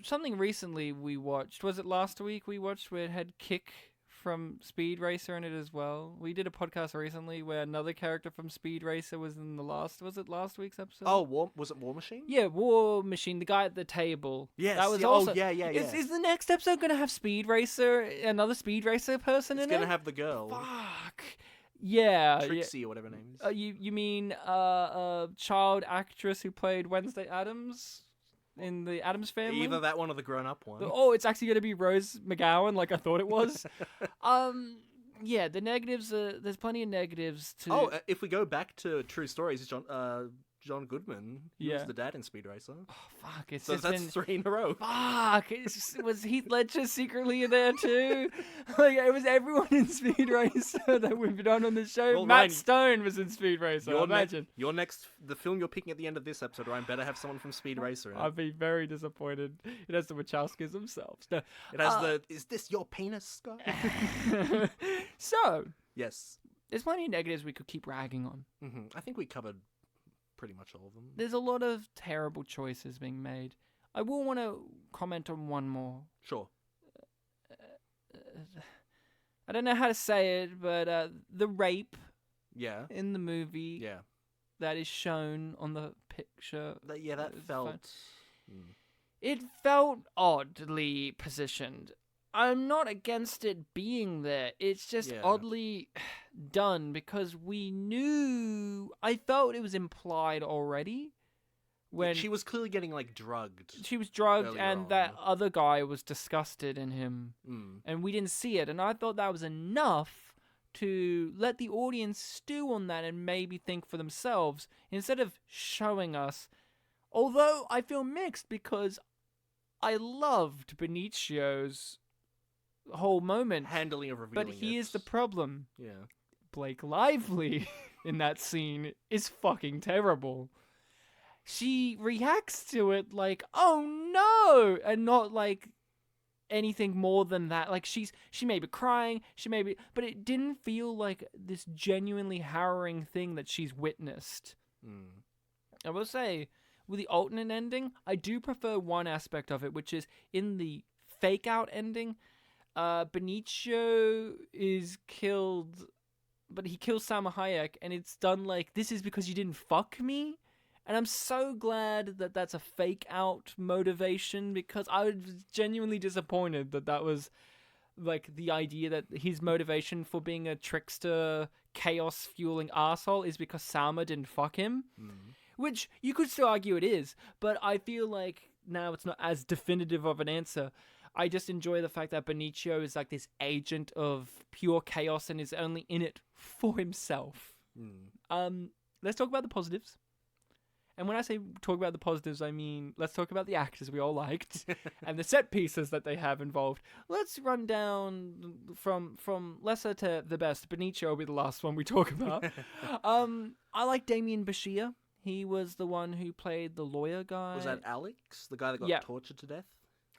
something recently we watched. Was it last week we watched where it had Kick from Speed Racer in it as well? We did a podcast recently where another character from Speed Racer was in was it last week's episode? Oh, was it War Machine? Yeah, War Machine, the guy at the table. Yes. That was also... yeah. Is the next episode going to have Speed Racer, another Speed Racer person in it? It's going to have the girl. Fuck. Yeah, Trixie or whatever her name is. You mean child actress who played Wednesday Addams in the Addams Family? Either that one or the grown-up one. Oh, it's actually going to be Rose McGowan, like I thought it was. Yeah, the negatives. There's plenty of negatives to. Oh, if we go back to True Stories, John Goodman. He Yeah. was the dad in Speed Racer. Oh, fuck, it's So just that's been... 3 in a row. Fuck! Was Heath Ledger secretly there too? Like, it was everyone in Speed Racer that we've done on the show. Well, Matt Ryan, Stone was in Speed Racer, imagine. The film you're picking at the end of this episode, Ryan, better have someone from Speed Racer in it. I'd be very disappointed. It has the Wachowskis themselves. No. It has is this your penis, Scott? So, Yes. there's plenty of negatives we could keep ragging on. I think we covered pretty much all of them. There's a lot of terrible choices being made. I will want to comment on one more. Sure. I don't know how to say it, but the rape Yeah. in the movie Yeah. that is shown on the picture. That is felt... fine. It felt oddly positioned. I'm not against it being there. It's just Yeah. oddly done because we knew... I felt it was implied already when She was clearly getting, like, drugged. she was drugged earlier and on. that other guy was disgusted in him. Mm. And we didn't see it. And I thought that was enough to let the audience stew on that and maybe think for themselves instead of showing us. Although I feel mixed because I loved Benicio's whole moment. Handling of revealing But here's it. the problem. Yeah. Blake Lively in that scene is fucking terrible. She reacts to it like, oh no, and not like anything more than that. Like she may be crying, but it didn't feel like this genuinely harrowing thing that she's witnessed. Mm. I will say, with the alternate ending, I do prefer one aspect of it, which is in the fake out ending, Benicio is killed, but he kills Salma Hayek, and it's done like, this is because you didn't fuck me. And I'm so glad that that's a fake out motivation because I was genuinely disappointed that that was like the idea that his motivation for being a trickster, chaos fueling asshole is because Salma didn't fuck him. Mm. Which you could still argue it is, but I feel like now it's not as definitive of an answer. I just enjoy the fact that Benicio is like this agent of pure chaos and is only in it for himself. Mm. Let's talk about the positives. And when I say talk about the positives, I mean, let's talk about the actors we all liked and the set pieces that they have involved. Let's run down from lesser to the best. Benicio will be the last one we talk about. I like Damien Bashir. He was the one who played the lawyer guy. Was that Alex? The guy that got tortured to death?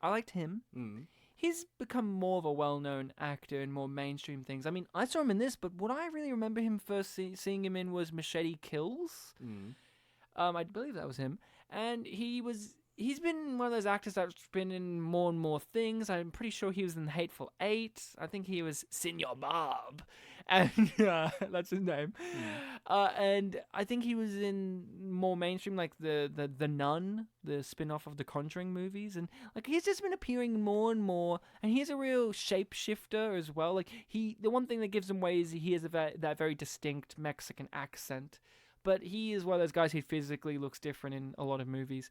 I liked him. Mm. He's become more of a well-known actor in more mainstream things. I mean, I saw him in this, but what I really remember him first seeing him in was Machete Kills. Mm. I believe that was him. And he's been one of those actors that's been in more and more things. I'm pretty sure he was in Hateful Eight. I think he was Senor Bob. And that's his name. Mm. And I think he was in more mainstream, like the Nun, the spin-off of the Conjuring movies. And like he's just been appearing more and more. And he's a real shapeshifter as well. Like the one thing that gives him away is he has that very distinct Mexican accent. But he is one of those guys who physically looks different in a lot of movies.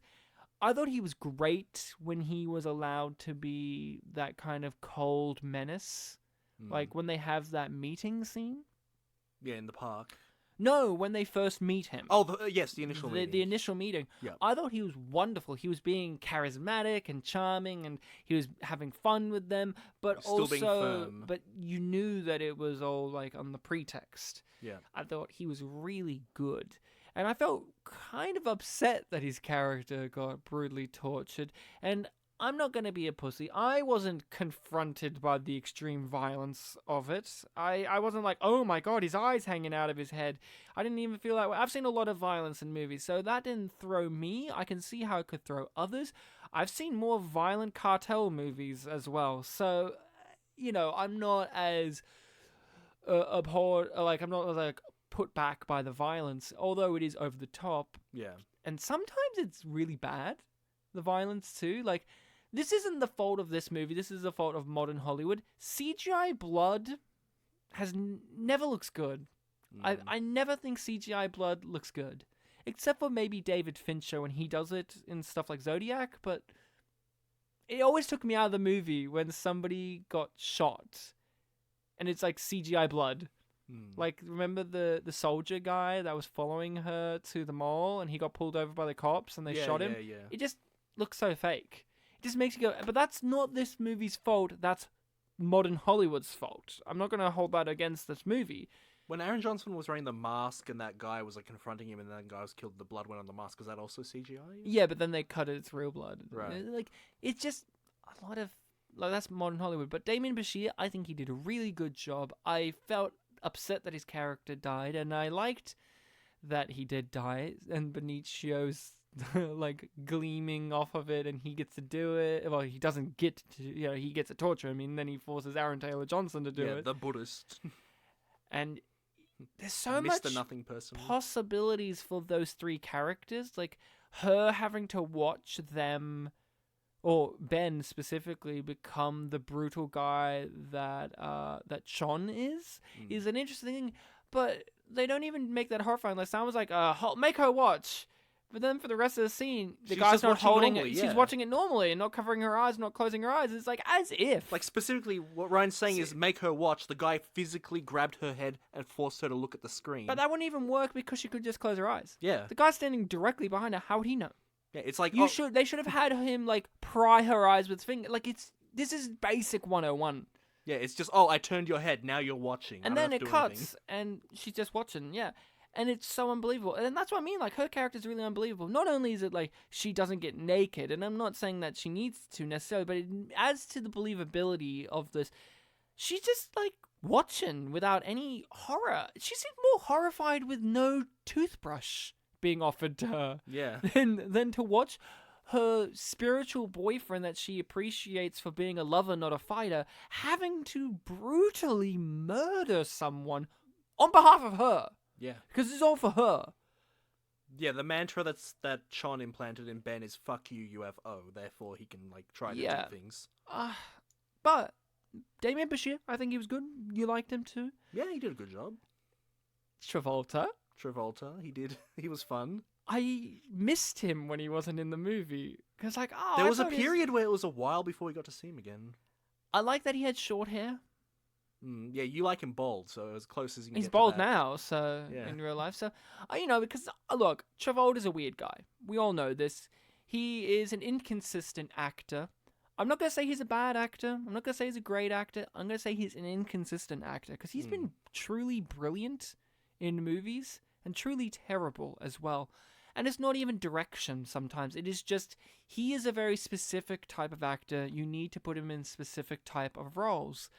I thought he was great when he was allowed to be that kind of cold menace. Mm. Like when they have that meeting scene. Yeah, in the park. No, when they first meet him. Oh, yes, the initial meeting. The initial meeting. Yeah. I thought he was wonderful. He was being charismatic and charming, and he was having fun with them, but Still also, being firm. But you knew that it was all like on the pretext. Yeah. I thought he was really good. And I felt kind of upset that his character got brutally tortured. And I'm not going to be a pussy. I wasn't confronted by the extreme violence of it. I wasn't like, oh my god, his eye's hanging out of his head. I didn't even feel that way. I've seen a lot of violence in movies, so that didn't throw me. I can see how it could throw others. I've seen more violent cartel movies as well. So, you know, I'm not as abhorred, like, I'm not like put back by the violence, although it is over the top. Yeah. And sometimes it's really bad, the violence too. Like, this isn't the fault of this movie. This is the fault of modern Hollywood. CGI blood never looks good. I never think CGI blood looks good. Except for maybe David Fincher when he does it in stuff like Zodiac. But it always took me out of the movie when somebody got shot. And it's like CGI blood. Like, remember the soldier guy that was following her to the mall and he got pulled over by the cops and they shot him? Yeah. It just looks so fake. It just makes you go, but that's not this movie's fault. That's modern Hollywood's fault. I'm not going to hold that against this movie. When Aaron Johnson was wearing the mask and that guy was like confronting him and that guy was killed, the blood went on the mask. Was that also CGI? Yeah, but then they cut it. It's real blood. Right. Like, it's just a lot of... Like, that's modern Hollywood. But Damien Bashir, I think he did a really good job. I felt upset that his character died, and I liked that he did die, and Benicio's like gleaming off of it, and he gets to do it. Well, he doesn't get to, he gets to torture him, and then he forces Aaron Taylor Johnson to do it. The Buddhist. And there's so Mr. much Nothing person. possibilities for those three characters, like her having to watch them, or Ben specifically, become the brutal guy that Sean is an interesting thing, but they don't even make that horrifying. Like, someone was like, make her watch. But then for the rest of the scene, the She's guy's just not watching holding normally, it. yeah. She's watching it normally and not covering her eyes, not closing her eyes. It's like, as if. Like, specifically, what Ryan's saying is make her watch. The guy physically grabbed her head and forced her to look at the screen. But that wouldn't even work because she could just close her eyes. Yeah. The guy's standing directly behind her. How would he know? Yeah, it's like... They should have had him, like, pry her eyes with his finger. Like, this is basic 101. Yeah, it's just, I turned your head, now you're watching. And then it cuts, and she's just watching, yeah. And it's so unbelievable. And that's what I mean, like, her character's really unbelievable. Not only is it, like, she doesn't get naked, and I'm not saying that she needs to necessarily, but it adds to the believability of this. She's just, like, watching without any horror. She seemed more horrified with no toothbrush being offered to her. Yeah. Than to watch her spiritual boyfriend that she appreciates for being a lover, not a fighter, having to brutally murder someone on behalf of her. Yeah. Because it's all for her. Yeah, the mantra that Sean implanted in Ben is "fuck you, UFO." Therefore, he can like try to do things. But Damien Bashir, I think he was good. You liked him too. Yeah, he did a good job. Travolta, he did. He was fun. I missed him when he wasn't in the movie because, like, there was a period where it was a while before we got to see him again. I like that he had short hair. Yeah, you like him bald, so as close as you can He's get bald to that. now, so in real life. So, because, look, Travolta's a weird guy. We all know this. He is an inconsistent actor. I'm not going to say he's a bad actor. I'm not going to say he's a great actor. I'm going to say he's an inconsistent actor because he's been truly brilliant in movies and truly terrible as well. And it's not even direction sometimes. It is just, he is a very specific type of actor. You need to put him in specific type of roles.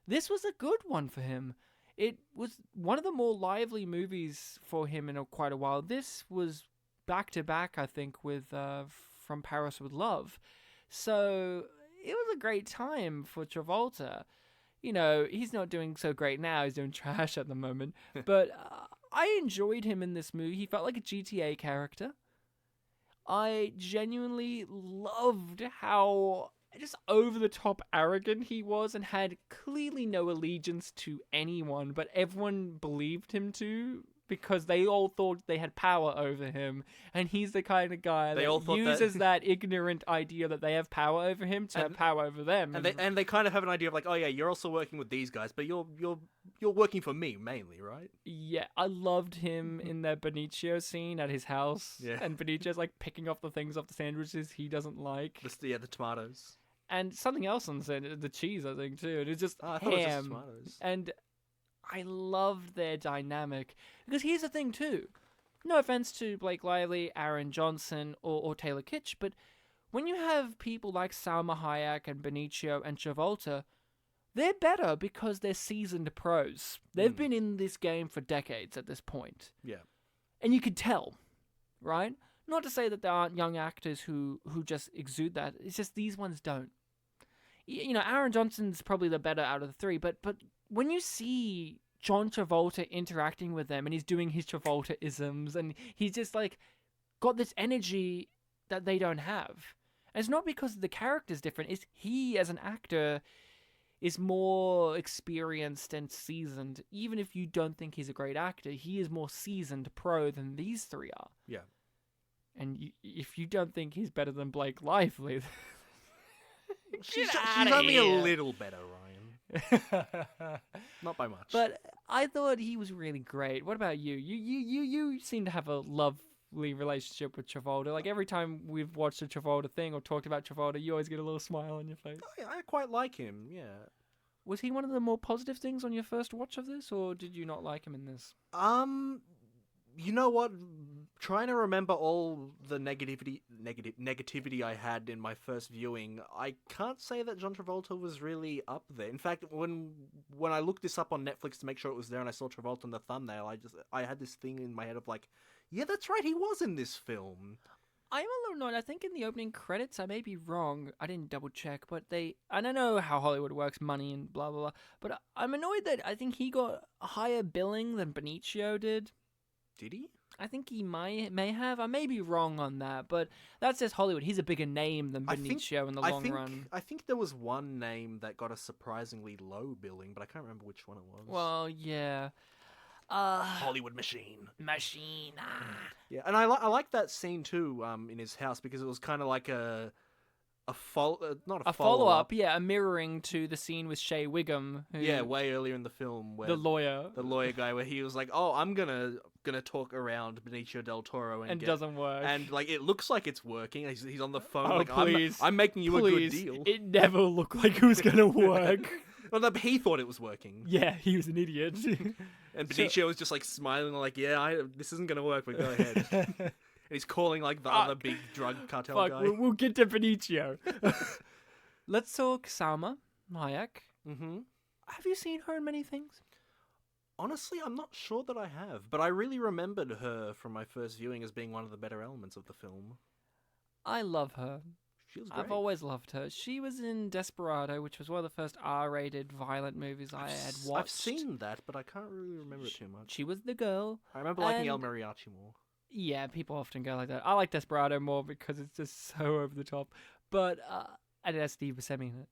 This was a good one for him. It was one of the more lively movies for him in quite a while. This was back-to-back, I think, with From Paris with Love. So it was a great time for Travolta. He's not doing so great now. He's doing trash at the moment. But I enjoyed him in this movie. He felt like a GTA character. I genuinely loved how just over-the-top arrogant he was and had clearly no allegiance to anyone, but everyone believed him to because they all thought they had power over him, and he's the kind of guy that uses that ignorant idea that they have power over him to have power over them. And they kind of have an idea of like, oh yeah, you're also working with these guys, but you're working for me mainly, right? Yeah, I loved him in that Benicio scene at his house. Yeah. And Benicio's like picking off the things off the sandwiches he doesn't like. The tomatoes. And something else on the cheese, I think, too. And it's just I ham. thought it was just tomatoes. And I loved their dynamic. Because here's the thing, too. No offense to Blake Lively, Aaron Johnson, or Taylor Kitsch, but when you have people like Salma Hayek and Benicio and Travolta, they're better because they're seasoned pros. They've been in this game for decades at this point. Yeah. And you could tell, right? Not to say that there aren't young actors who just exude that. It's just these ones don't. Aaron Johnson's probably the better out of the three, but when you see John Travolta interacting with them and he's doing his Travolta-isms and he's just like got this energy that they don't have. And it's not because the character's different, it's he as an actor is more experienced and seasoned. Even if you don't think he's a great actor, he is more seasoned pro than these three are. Yeah. And if you don't think he's better than Blake Lively, she's only a little better, Ryan. Not by much. But I thought he was really great. What about you? You seem to have a lovely relationship with Travolta. Like every time we've watched a Travolta thing or talked about Travolta, you always get a little smile on your face. I quite like him. Yeah. Was he one of the more positive things on your first watch of this, or did you not like him in this? You know what? Trying to remember all the negativity I had in my first viewing, I can't say that John Travolta was really up there. In fact, when I looked this up on Netflix to make sure it was there, and I saw Travolta in the thumbnail, I had this thing in my head of like, yeah, that's right, he was in this film. I'm a little annoyed. I think in the opening credits, I may be wrong. I didn't double check, but I don't know how Hollywood works, money and blah, blah, blah. But I'm annoyed that I think he got a higher billing than Benicio did. Did he? I think he may have. I may be wrong on that, but that's just Hollywood. He's a bigger name than Benicio in the long run. I think there was one name that got a surprisingly low billing, but I can't remember which one it was. Well, yeah. Hollywood Machine. Yeah, and I like that scene too. In his house because it was kind of like a follow up. Yeah, a mirroring to the scene with Shea Wiggum. Who, way earlier in the film, where the lawyer guy, where he was like, "Oh, I'm gonna talk around Benicio del Toro and doesn't work." And like it looks like it's working. He's on the phone. Oh, like, please, I'm making you a good deal. It never looked like it was gonna work. Well, no, but he thought it was working. Yeah, he was an idiot. And Benicio was just like smiling, like, "Yeah, this isn't gonna work, but go ahead." And he's calling like the other big drug cartel guy. We'll get to Benicio. Let's talk Salma Hayek. Mm-hmm. Have you seen her in many things? Honestly, I'm not sure that I have, but I really remembered her from my first viewing as being one of the better elements of the film. I love her. She was great. I've always loved her. She was in Desperado, which was one of the first R-rated violent movies I had watched. I've seen that, but I can't really remember it too much. She was the girl. I remember liking El Mariachi more. Yeah, people often go like that. I like Desperado more because it's just so over the top. But, and it has Steve Buscemi in it.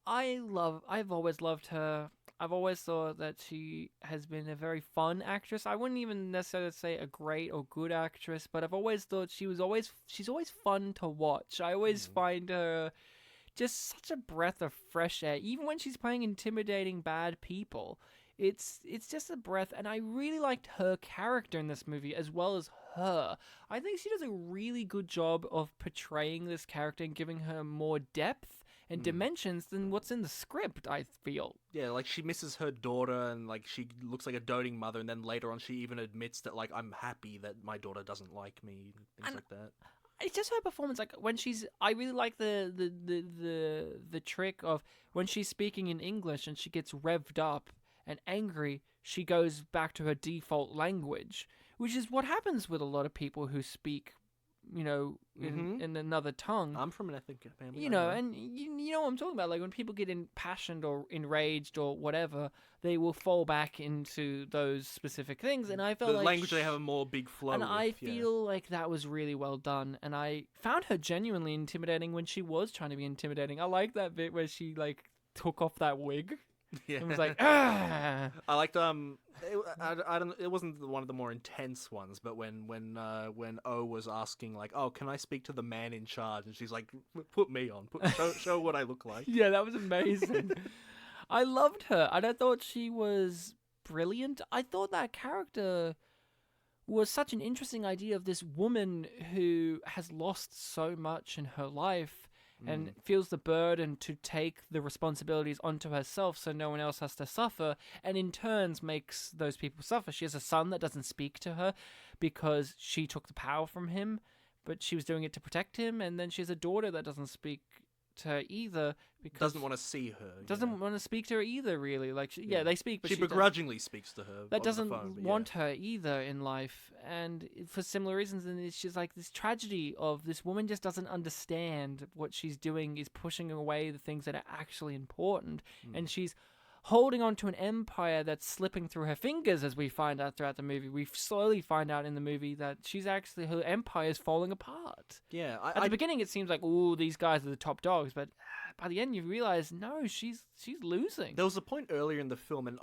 I've always loved her. I've always thought that she has been a very fun actress. I wouldn't even necessarily say a great or good actress, but I've always thought she's always fun to watch. I always find her just such a breath of fresh air, even when she's playing intimidating bad people. It's just a breath, and I really liked her character in this movie as well as her. I think she does a really good job of portraying this character and giving her more depth and dimensions than what's in the script, I feel. Yeah, like she misses her daughter and like she looks like a doting mother, and then later on she even admits that like I'm happy that my daughter doesn't like me, things like that. It's just her performance. Like when I really like the trick of when she's speaking in English and she gets revved up and angry, she goes back to her default language, which is what happens with a lot of people who speak, in another tongue. I'm from an ethnic family. And you know what I'm talking about. Like when people get impassioned or enraged or whatever, they will fall back into those specific things. And I felt the like language they have a more big flow. And I feel like that was really well done. And I found her genuinely intimidating when she was trying to be intimidating. I like that bit where she like took off that wig. Yeah. It was like, ah. I liked it wasn't one of the more intense ones, but when O was asking like, "Oh, can I speak to the man in charge?" and she's like, "Put me on, show what I look like." Yeah, that was amazing. I loved her, and I thought she was brilliant. I thought that character was such an interesting idea of this woman who has lost so much in her life and feels the burden to take the responsibilities onto herself so no one else has to suffer, and in turns makes those people suffer. She has a son that doesn't speak to her because she took the power from him, but she was doing it to protect him, and then she has a daughter that doesn't speak to her either because doesn't want to see her. Doesn't want to speak to her either, really. Like, they speak, but she begrudgingly speaks to her. That doesn't want her either in life, and for similar reasons. And it's just like this tragedy of this woman just doesn't understand what she's doing is pushing away the things that are actually important, and she's holding on to an empire that's slipping through her fingers, as we find out throughout the movie. We slowly find out in the movie that her empire is falling apart. Yeah. At the beginning, it seems like, ooh, these guys are the top dogs, but by the end, you realize, no, she's losing. There was a point earlier in the film, and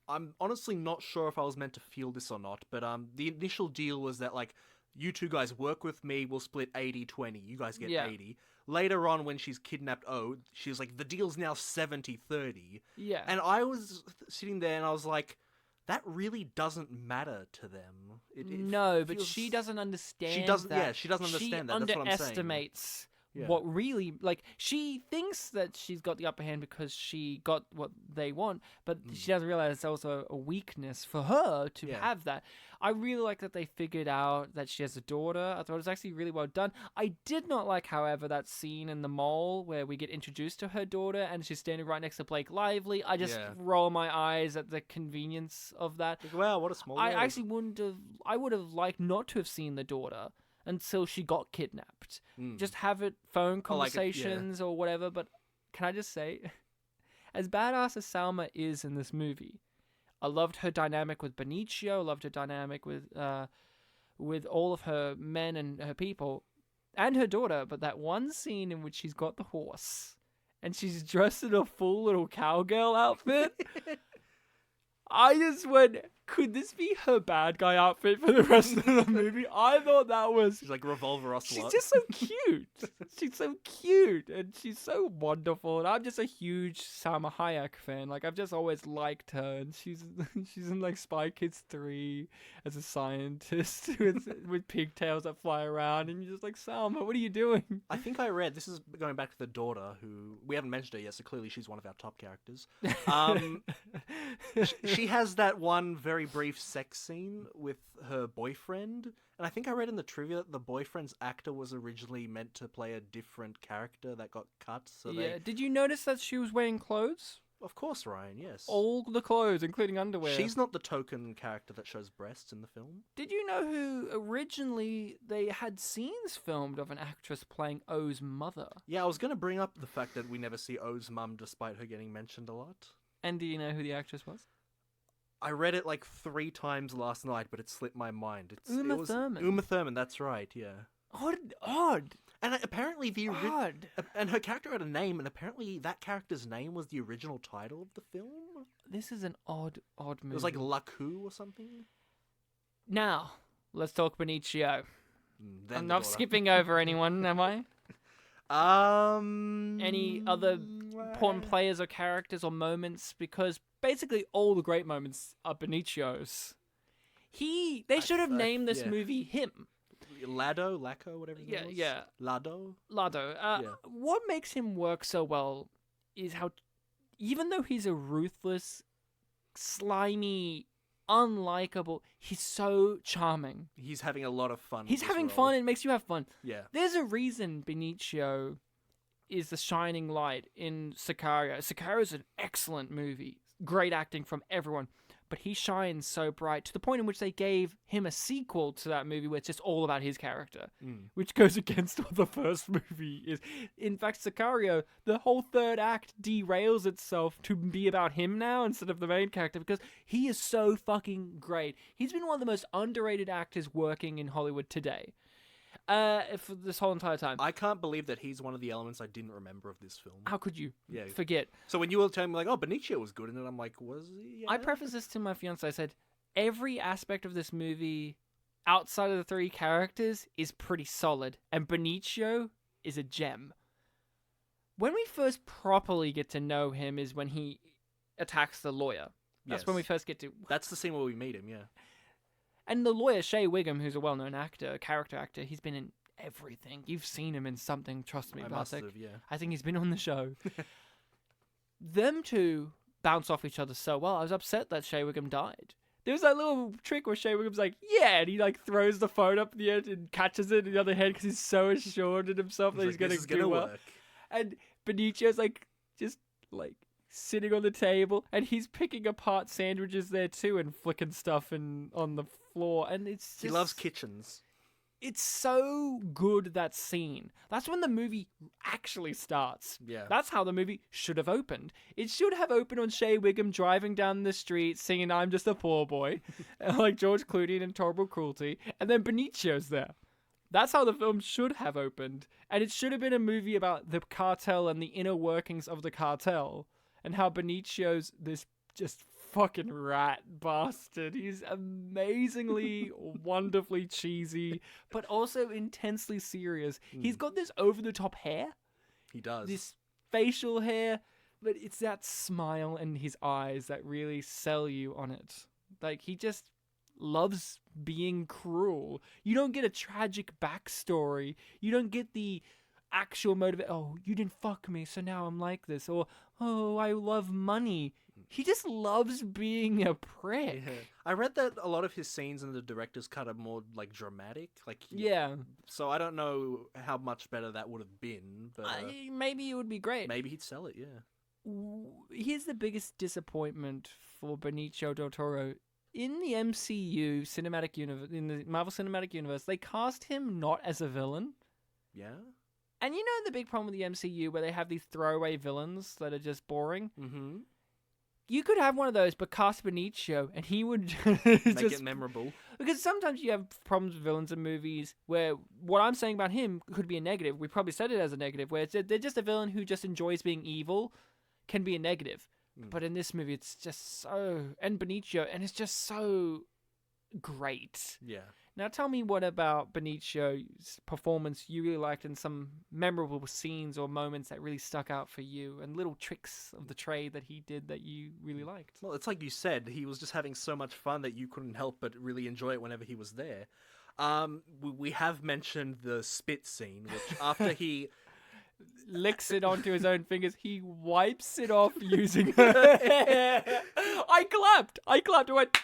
I'm honestly not sure if I was meant to feel this or not, but the initial deal was that, like, you two guys work with me, we'll split 80-20. You guys get Yeah. 80. Later on, when she's kidnapped she's like, the deal's now 70-30. Yeah. And I was sitting there and I was like, that really doesn't matter to them. No, but feels- she doesn't understand She doesn't. that. Yeah, she doesn't understand that. That's what I'm saying. Underestimates Yeah. what really, like, she thinks that she's got the upper hand because she got what they want, but she doesn't realize it's also a weakness for her to Yeah. have that. I really like that they figured out that she has a daughter. I thought it was actually really well done. I did not like, however, that scene in the mall where we get introduced to her daughter and she's standing right next to Blake Lively. I just Yeah. roll my eyes at the convenience of that. Like, wow, what a small I world. actually wouldn't have. I would have liked not to have seen the daughter until she got kidnapped. Just have it phone Oh, like conversations or whatever. But can I just say, as badass as Salma is in this movie, I loved her dynamic with Benicio. Loved her dynamic with all of her men and her people, and her daughter. But that one scene in which she's got the horse and she's dressed in a full little cowgirl outfit. I just went, could this be her bad guy outfit for the rest of the movie? I thought that was... She's like Revolver Ocelot. She's just so cute. She's so cute, and she's so wonderful. And I'm just a huge Salma Hayek fan. Like, I've just always liked her, and she's in like Spy Kids 3 as a scientist with pigtails that fly around, and you're just like, Salma, what are you doing? I think I read, this is going back to the daughter, who we haven't mentioned her yet, so clearly she's one of our top characters. She has that one very brief sex scene with her boyfriend, and I think I read in the trivia that the boyfriend's actor was originally meant to play a different character that got cut. So Yeah. Did you notice that she was wearing clothes? Of course, Ryan, yes. All the clothes, including underwear. She's not the token character that shows breasts in the film. Did you know who originally they had scenes filmed of an actress playing O's mother? Yeah, I was going to bring up the fact that we never see O's mum despite her getting mentioned a lot. And do you know who the actress was? I read it like 3 times last night, but it slipped my mind. Uma Thurman. Uma Thurman, that's right, yeah. Odd. And apparently Odd. and her character had a name, and apparently that character's name was the original title of the film. This is an odd movie. It was like Laku or something. Now, let's talk Benicio. Then I'm the not daughter. skipping over anyone, am I? Any other important players or characters or moments? Because basically all the great moments are Benicio's. They should have named this movie him. Lacko, whatever his name was. Yeah. Lado. Lado. What makes him work so well is how, even though he's a ruthless, slimy, unlikable, he's so charming. He's having a lot of fun. He's with this having role. fun and it makes you have fun. Yeah. There's a reason Benicio is the shining light in Sicario. Sicario's an excellent movie. Great acting from everyone. But he shines so bright to the point in which they gave him a sequel to that movie where it's just all about his character, which goes against what the first movie is. In fact, Sicario, the whole third act derails itself to be about him now instead of the main character because he is so fucking great. He's been one of the most underrated actors working in Hollywood today. For this whole entire time. I can't believe that he's one of the elements I didn't remember of this film. How could you Yeah. forget? So when you were telling me, like, oh, Benicio was good in it, I'm like, was he? Yeah. I prefaced this to my fiance. I said, every aspect of this movie outside of the 3 characters is pretty solid, and Benicio is a gem. When we first properly get to know him is when he attacks the lawyer. That's when we first get to... That's the scene where we meet him, yeah. And the lawyer, Shea Wiggum, who's a well-known actor, character actor, he's been in everything. You've seen him in something, trust me, I Bartek. must have, yeah. I think he's been on the show. Them two bounce off each other so well. I was upset that Shea Wiggum died. There was that little trick where Shea Wiggum's like, yeah, and he like throws the phone up in the air and catches it in the other hand because he's so assured in himself that he's going to do well. Work. And Benicio's like, just like sitting on the table and he's picking apart sandwiches there too and flicking stuff on the floor. And it's just... He loves kitchens. It's so good, that scene. That's when the movie actually starts. Yeah. That's how the movie should have opened. It should have opened on Shea Wiggum driving down the street singing I'm Just a Poor Boy, like George Clooney in Terrible Cruelty, and then Benicio's there. That's how the film should have opened. And it should have been a movie about the cartel and the inner workings of the cartel, and how Benicio's this just fucking rat bastard. He's amazingly, wonderfully cheesy, but also intensely serious. He's got this over-the-top hair. He does. This facial hair, but it's that smile and his eyes that really sell you on it. Like, he just loves being cruel. You don't get a tragic backstory. You don't get the actual motive. Oh, you didn't fuck me, so now I'm like this. Or, oh, I love money. He just loves being a prick. Yeah. I read that a lot of his scenes in the director's cut are more like dramatic. Like, Yeah. So I don't know how much better that would have been, but Maybe it would be great. maybe he'd sell it. Yeah. Here's the biggest disappointment for Benicio del Toro. In the MCU cinematic universe, in the Marvel Cinematic Universe, they cast him not as a villain. Yeah. And you know the big problem with the MCU where they have these throwaway villains that are just boring? Mm-hmm. You could have one of those, but cast Benicio, and he would Make it memorable. Because sometimes you have problems with villains in movies where what I'm saying about him could be a negative. We probably said it as a negative, where they're just a villain who just enjoys being evil, can be a negative. But in this movie, it's just so... And Benicio, and it's just so great. Yeah. Now tell me what about Benicio's performance you really liked and some memorable scenes or moments that really stuck out for you and little tricks of the trade that he did that you really liked. Well, it's like you said, he was just having so much fun that you couldn't help but really enjoy it whenever he was there. We have mentioned the spit scene, which after he... licks it onto his own fingers, he wipes it off using her hair. I clapped. I went...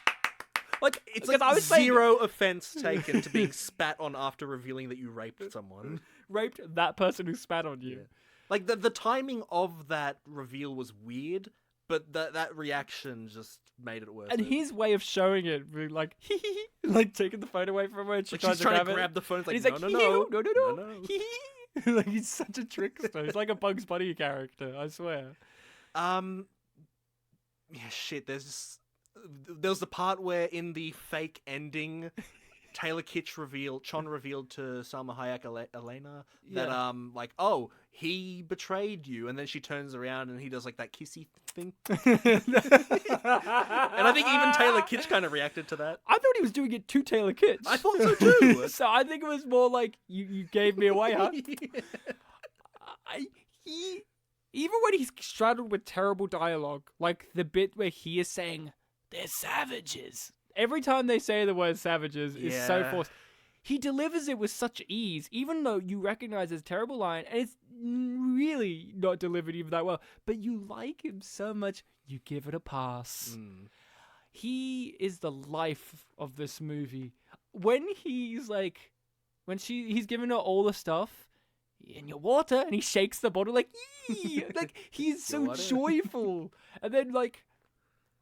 Like, it's like I was zero offense taken to being spat on after revealing that you raped someone. Raped that person who spat on you. Yeah. Like, the timing of that reveal was weird, but that reaction just made it worth And it. his way of showing it, being like, like taking the phone away from her and she Like, tries she's trying to it. grab the phone. It's And like, he's no. no. Like, he's such a trickster. He's like a Bugs Bunny character, I swear. Yeah, shit, there was the part where in the fake ending, Chon revealed to Salma Hayek Elena that like, oh, he betrayed you, and then she turns around and he does like that kissy thing. And I think even Taylor Kitsch kind of reacted to that. I thought he was doing it to Taylor Kitsch. I thought so too. So I think it was more like, you gave me away, huh? Even when he's straddled with terrible dialogue, like the bit where he is saying, they're savages. Every time they say the word savages is so forced. He delivers it with such ease, even though you recognize his terrible line, and it's really not delivered even that well. But you like him so much, you give it a pass. He is the life of this movie. When he's like, he's giving her all the stuff, in your water, and he shakes the bottle like, yee! Like, he's so joyful. And then, like,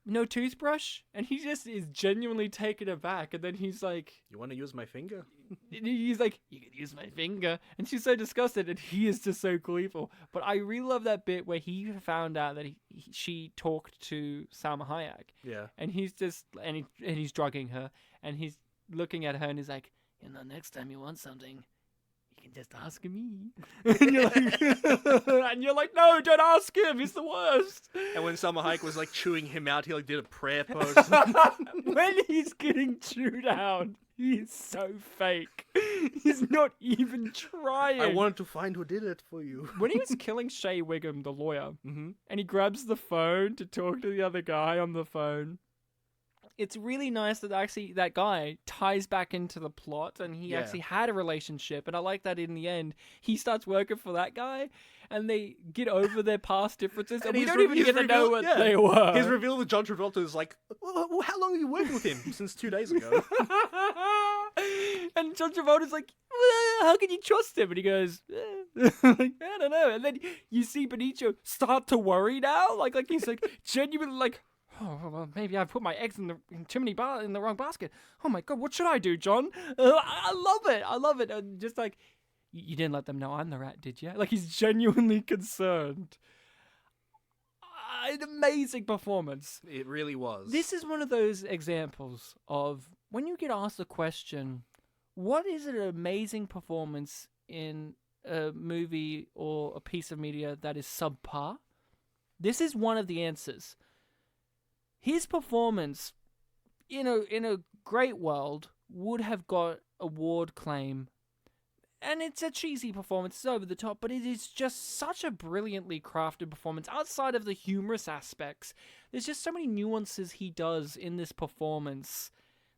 no toothbrush, and he just is genuinely taken aback, and then he's like, you want to use my finger? He's like, you can use my finger, and she's so disgusted, and he is just so gleeful. But I really love that bit where he found out that she talked to Salma Hayek, and he's just and he's drugging her, and he's looking at her, and he's like, next time you want something, you can just ask me. And you're like, no, don't ask him. He's the worst. And when Salma Hayek was like chewing him out, he like did a prayer pose. When he's getting chewed out, he's so fake. He's not even trying. I wanted to find who did it for you. When he was killing Shea Wiggum, the lawyer, and he grabs the phone to talk to the other guy on the phone, it's really nice that actually that guy ties back into the plot, and he actually had a relationship, and I like that in the end he starts working for that guy and they get over their past differences, and we don't even get to know what they were. His reveal with John Travolta is like, well, how long have you worked with him? Since 2 days ago. And John Travolta's like, well, how can you trust him? And he goes, like, I don't know. And then you see Benicio start to worry now, like he's like genuinely like, oh, well, maybe I've put my eggs in the wrong basket. Oh my God, what should I do, John? I love it. And just like, you didn't let them know I'm the rat, did you? Like, he's genuinely concerned. An amazing performance. It really was. This is one of those examples of when you get asked the question, what is an amazing performance in a movie or a piece of media that is subpar? This is one of the answers. his performance, in a great world, would have got award claim. And it's a cheesy performance, it's over the top, but it is just such a brilliantly crafted performance. Outside of the humorous aspects, there's just so many nuances he does in this performance.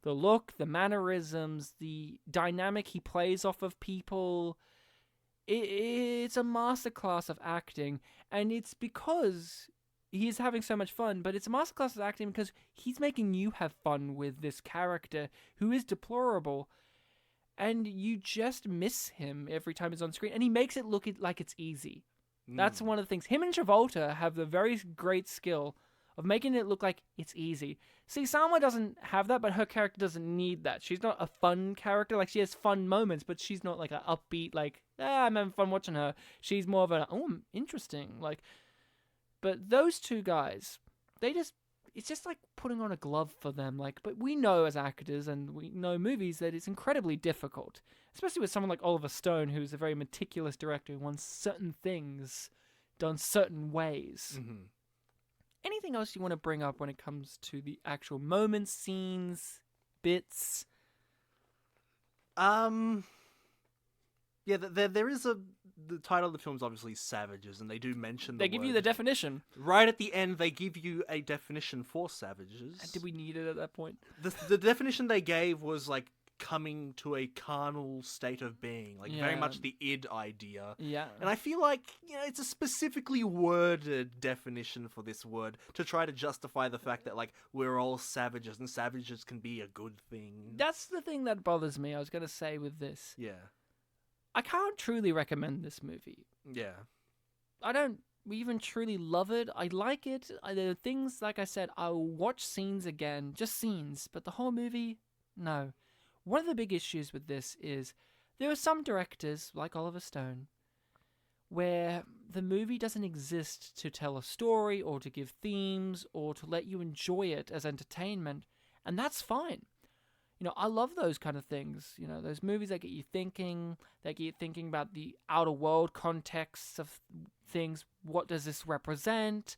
The look, the mannerisms, the dynamic he plays off of people. It's a masterclass of acting, and it's because he's having so much fun, but it's a masterclass of acting because he's making you have fun with this character who is deplorable. And you just miss him every time he's on screen. And he makes it look like it's easy. That's one of the things. Him and Travolta have the very great skill of making it look like it's easy. See, Salma doesn't have that, but her character doesn't need that. She's not a fun character. Like, she has fun moments, but she's not like an upbeat, like, I'm having fun watching her. She's more of a, interesting. Like, but those two guys, it's just like putting on a glove for them. Like, but we know as actors and we know movies that it's incredibly difficult, especially with someone like Oliver Stone, who's a very meticulous director who wants certain things done certain ways. Mm-hmm. Anything else you want to bring up when it comes to the actual moments, scenes, bits? Yeah, there is the title of the film is obviously Savages, and they do mention They give you the definition. Right at the end, they give you a definition for savages. Did we need it at that point? The definition they gave was like coming to a carnal state of being, like very much the id idea. Yeah. And I feel like, it's a specifically worded definition for this word to try to justify the fact that, like, we're all savages and savages can be a good thing. That's the thing that bothers me, I was going to say with this. Yeah. I can't truly recommend this movie. Yeah. I don't even truly love it. I like it. There are things, like I said, I'll watch scenes again, just scenes, but the whole movie, no. One of the big issues with this is there are some directors, like Oliver Stone, where the movie doesn't exist to tell a story or to give themes or to let you enjoy it as entertainment, and that's fine. I love those kind of things. Those movies that get you thinking, about the outer world contexts of things. What does this represent?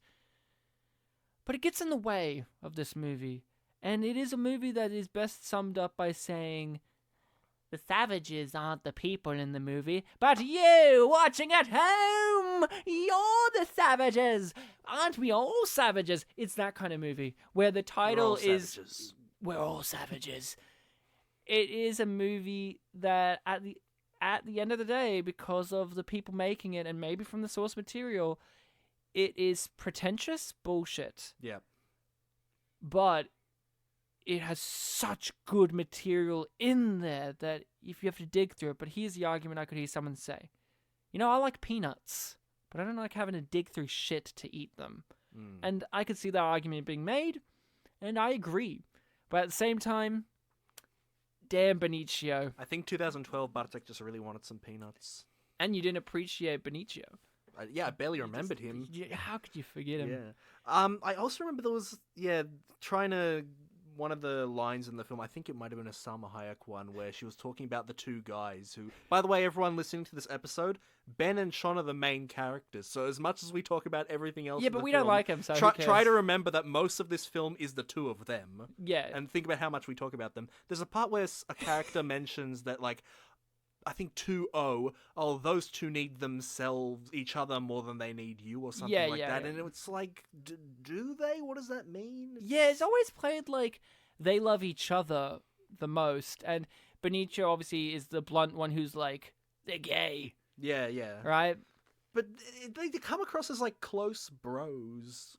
But it gets in the way of this movie. And it is a movie that is best summed up by saying, the savages aren't the people in the movie, but you watching at home, you're the savages. Aren't we all savages? It's that kind of movie where the title is We're All Savages. It is a movie that at the end of the day, because of the people making it and maybe from the source material, it is pretentious bullshit. Yeah. But it has such good material in there that if you have to dig through it. But here's the argument I could hear someone say. I like peanuts, but I don't like having to dig through shit to eat them. And I could see that argument being made, and I agree. But at the same time, damn Benicio. I think 2012 Bartek just really wanted some peanuts. And you didn't appreciate Benicio. I barely remembered him. How could you forget him? Yeah. I also remember there was, one of the lines in the film, I think it might have been a Salma Hayek one, where she was talking about the two guys who, by the way, everyone listening to this episode, Ben and Sean are the main characters. So as much as we talk about everything else, yeah, but we don't like them. So try to remember that most of this film is the two of them. Yeah, and think about how much we talk about them. There's a part where a character mentions that, like, I think 2-0, those two need themselves, each other more than they need you, or something that. Yeah. And it's like, do they? What does that mean? Yeah, it's always played like they love each other the most. And Benicio obviously is the blunt one who's like, they're gay. Yeah. Right? But they come across as, like, close bros.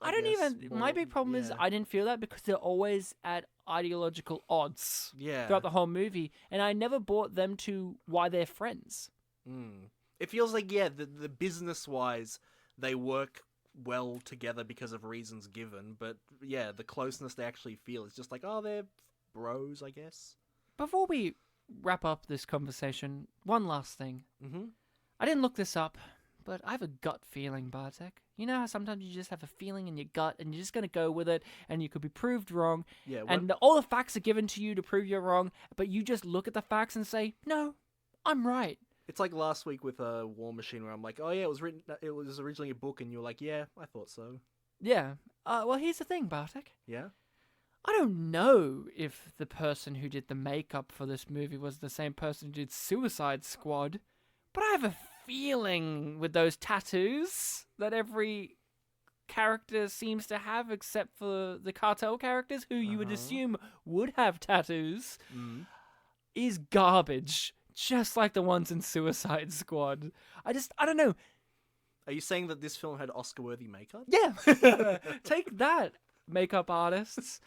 My big problem is I didn't feel that because they're always at ideological odds throughout the whole movie. And I never bought them to why they're friends. It feels like, the business-wise, they work well together because of reasons given. But, the closeness they actually feel is just like, they're bros, I guess. Before we wrap up this conversation, one last thing. Mm-hmm. I didn't look this up. But I have a gut feeling, Bartek. You know how sometimes you just have a feeling in your gut and you're just going to go with it and you could be proved wrong. Yeah, and all the facts are given to you to prove you're wrong, but you just look at the facts and say, no, I'm right. It's like last week with War Machine where I'm like, it was originally a book, and you're like, yeah, I thought so. Yeah, Well, here's the thing, Bartek. Yeah. I don't know if the person who did the makeup for this movie was the same person who did Suicide Squad, but I have a feeling with those tattoos that every character seems to have, except for the cartel characters, who you would assume would have tattoos, is garbage, just like the ones in Suicide Squad. I don't know. Are you saying that this film had Oscar-worthy makeup? Yeah, take that, makeup artists.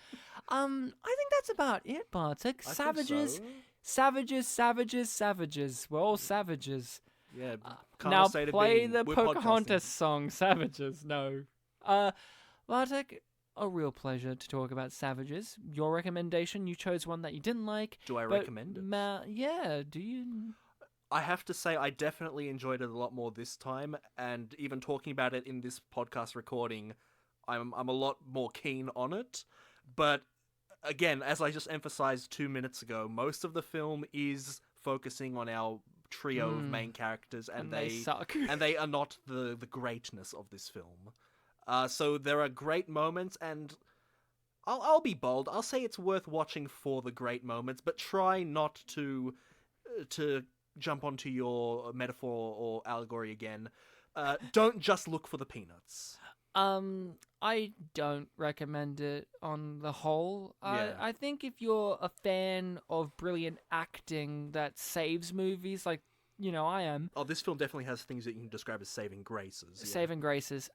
I think that's about it, Bartek. I think Savages, so. savages, savages, savages. We're all savages. Yeah. Now say to play being, the we're Pocahontas podcasting. song, Savages. No. Bartek, a real pleasure to talk about Savages. Your recommendation, you chose one that you didn't like. Do I but recommend it? Yeah, do you? I have to say, I definitely enjoyed it a lot more this time, and even talking about it in this podcast recording, I'm a lot more keen on it. But again, as I just emphasized 2 minutes ago, most of the film is focusing on our trio of main characters, and they suck. and they are not the greatness of this film. So there are great moments, and I'll be bold. I'll say it's worth watching for the great moments, but try not to jump onto your metaphor or allegory again. Don't just look for the peanuts. I don't recommend it on the whole. Yeah. I think if you're a fan of brilliant acting that saves movies, like, I am, Oh, this film definitely has things that you can describe as saving graces. Yeah. saving graces,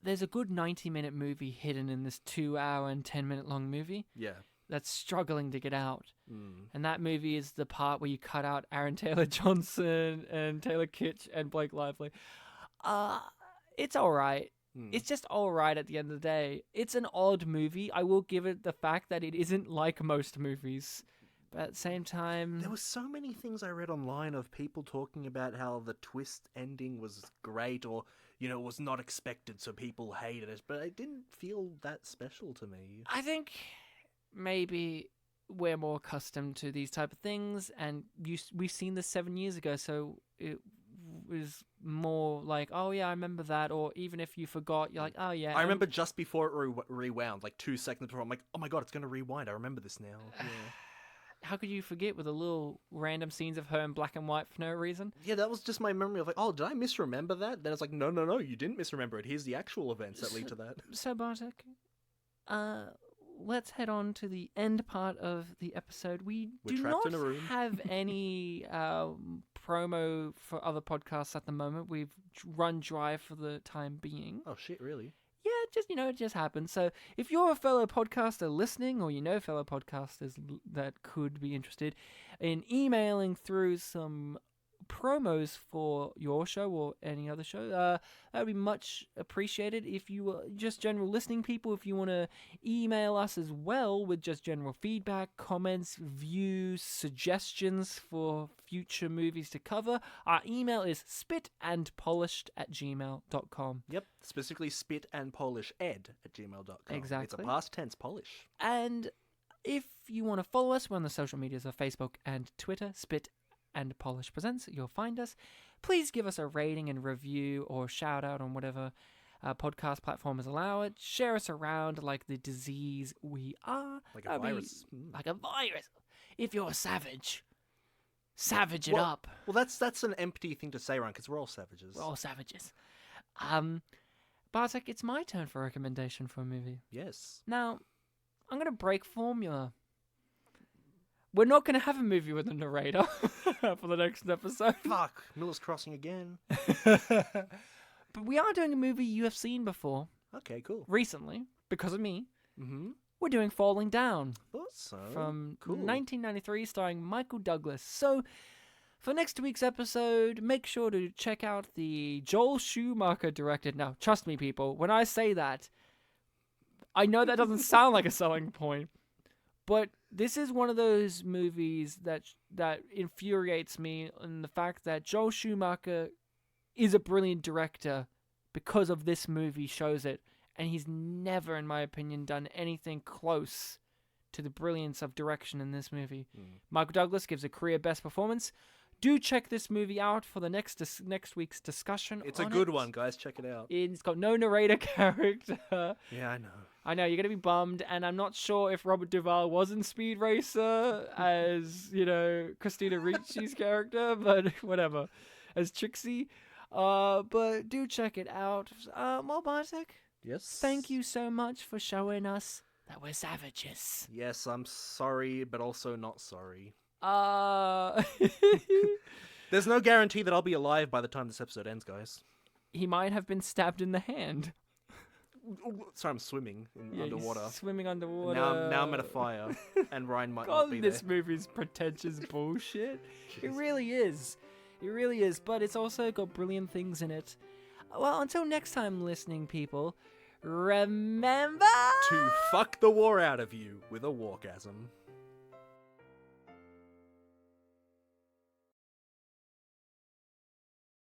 there's a good 90-minute movie hidden in this 2-hour and 10-minute long movie Yeah. that's struggling to get out. Mm. And that movie is the part where you cut out Aaron Taylor Johnson and Taylor Kitsch and Blake Lively. It's all right. It's just all right at the end of the day. It's an odd movie. I will give it the fact that it isn't like most movies. But at the same time... There were so many things I read online of people talking about how the twist ending was great, or, was not expected, so people hated it. But it didn't feel that special to me. I think maybe we're more accustomed to these type of things, and we've seen this 7 years ago, so it was more like, oh yeah, I remember that, or even if you forgot, you're like, oh yeah. I remember just before it rewound, like 2 seconds before, I'm like, oh my god, it's going to rewind. I remember this now. Yeah. How could you forget with the little random scenes of her in black and white for no reason? Yeah, that was just my memory of like, oh, did I misremember that? Then it's like, no, you didn't misremember it. Here's the actual events that lead to that. So Bartek, let's head on to the end part of the episode. We're do trapped not in a room. have any promo for other podcasts at the moment. We've run dry for the time being. Oh shit, really? Yeah, it just happened. So if you're a fellow podcaster listening, or fellow podcasters that could be interested in emailing through some promos for your show or any other show, that would be much appreciated. If you are just general listening people, if you want to email us as well with just general feedback, comments, views, suggestions for future movies to cover, our email is spitandpolished@gmail.com. Yep, specifically spitandpolished@gmail.com. Exactly. It's a past tense polish. And if you want to follow us, we're on the social medias of Facebook and Twitter, Spit and Polish Presents. You'll find us. Please give us a rating and review or shout out on whatever podcast platforms allow it. Share us around like the disease we are. Like a virus. Like a virus. If you're a savage, savage it up. Well, that's an empty thing to say, Ryan, because we're all savages. We're all savages. Bartek, it's my turn for a recommendation for a movie. Yes. Now, I'm going to break formula. We're not going to have a movie with a narrator for the next episode. Fuck, Miller's Crossing again. But we are doing a movie you have seen before. Okay, cool. Recently, because of me. Mm-hmm. We're doing Falling Down. Thought so. From cool. 1993, starring Michael Douglas. So, for next week's episode, make sure to check out the Joel Schumacher directed... Now, trust me, people, when I say that, I know that doesn't sound like a selling point, but this is one of those movies that infuriates me in the fact that Joel Schumacher is a brilliant director because of this movie shows it, and he's never, in my opinion, done anything close to the brilliance of direction in this movie. Michael Douglas gives a career best performance. Do check this movie out for the next week's discussion. It's a on good it. one, guys. Check it out. It's got no narrator character. Yeah, I know. I know, you're going to be bummed, and I'm not sure if Robert Duvall was in Speed Racer as, Christina Ricci's character, but whatever, as Trixie. But do check it out. Well, Bartek, Yes. thank you so much for showing us that we're savages. Yes, I'm sorry, but also not sorry. There's no guarantee that I'll be alive by the time this episode ends, guys. He might have been stabbed in the hand. Sorry, I'm swimming underwater. He's swimming underwater. Now I'm at a fire, and Ryan might God, not be this there. movie's pretentious bullshit. It really is. It really is, but it's also got brilliant things in it. Well, until next time, listening people, remember To fuck the war out of you with a wargasm.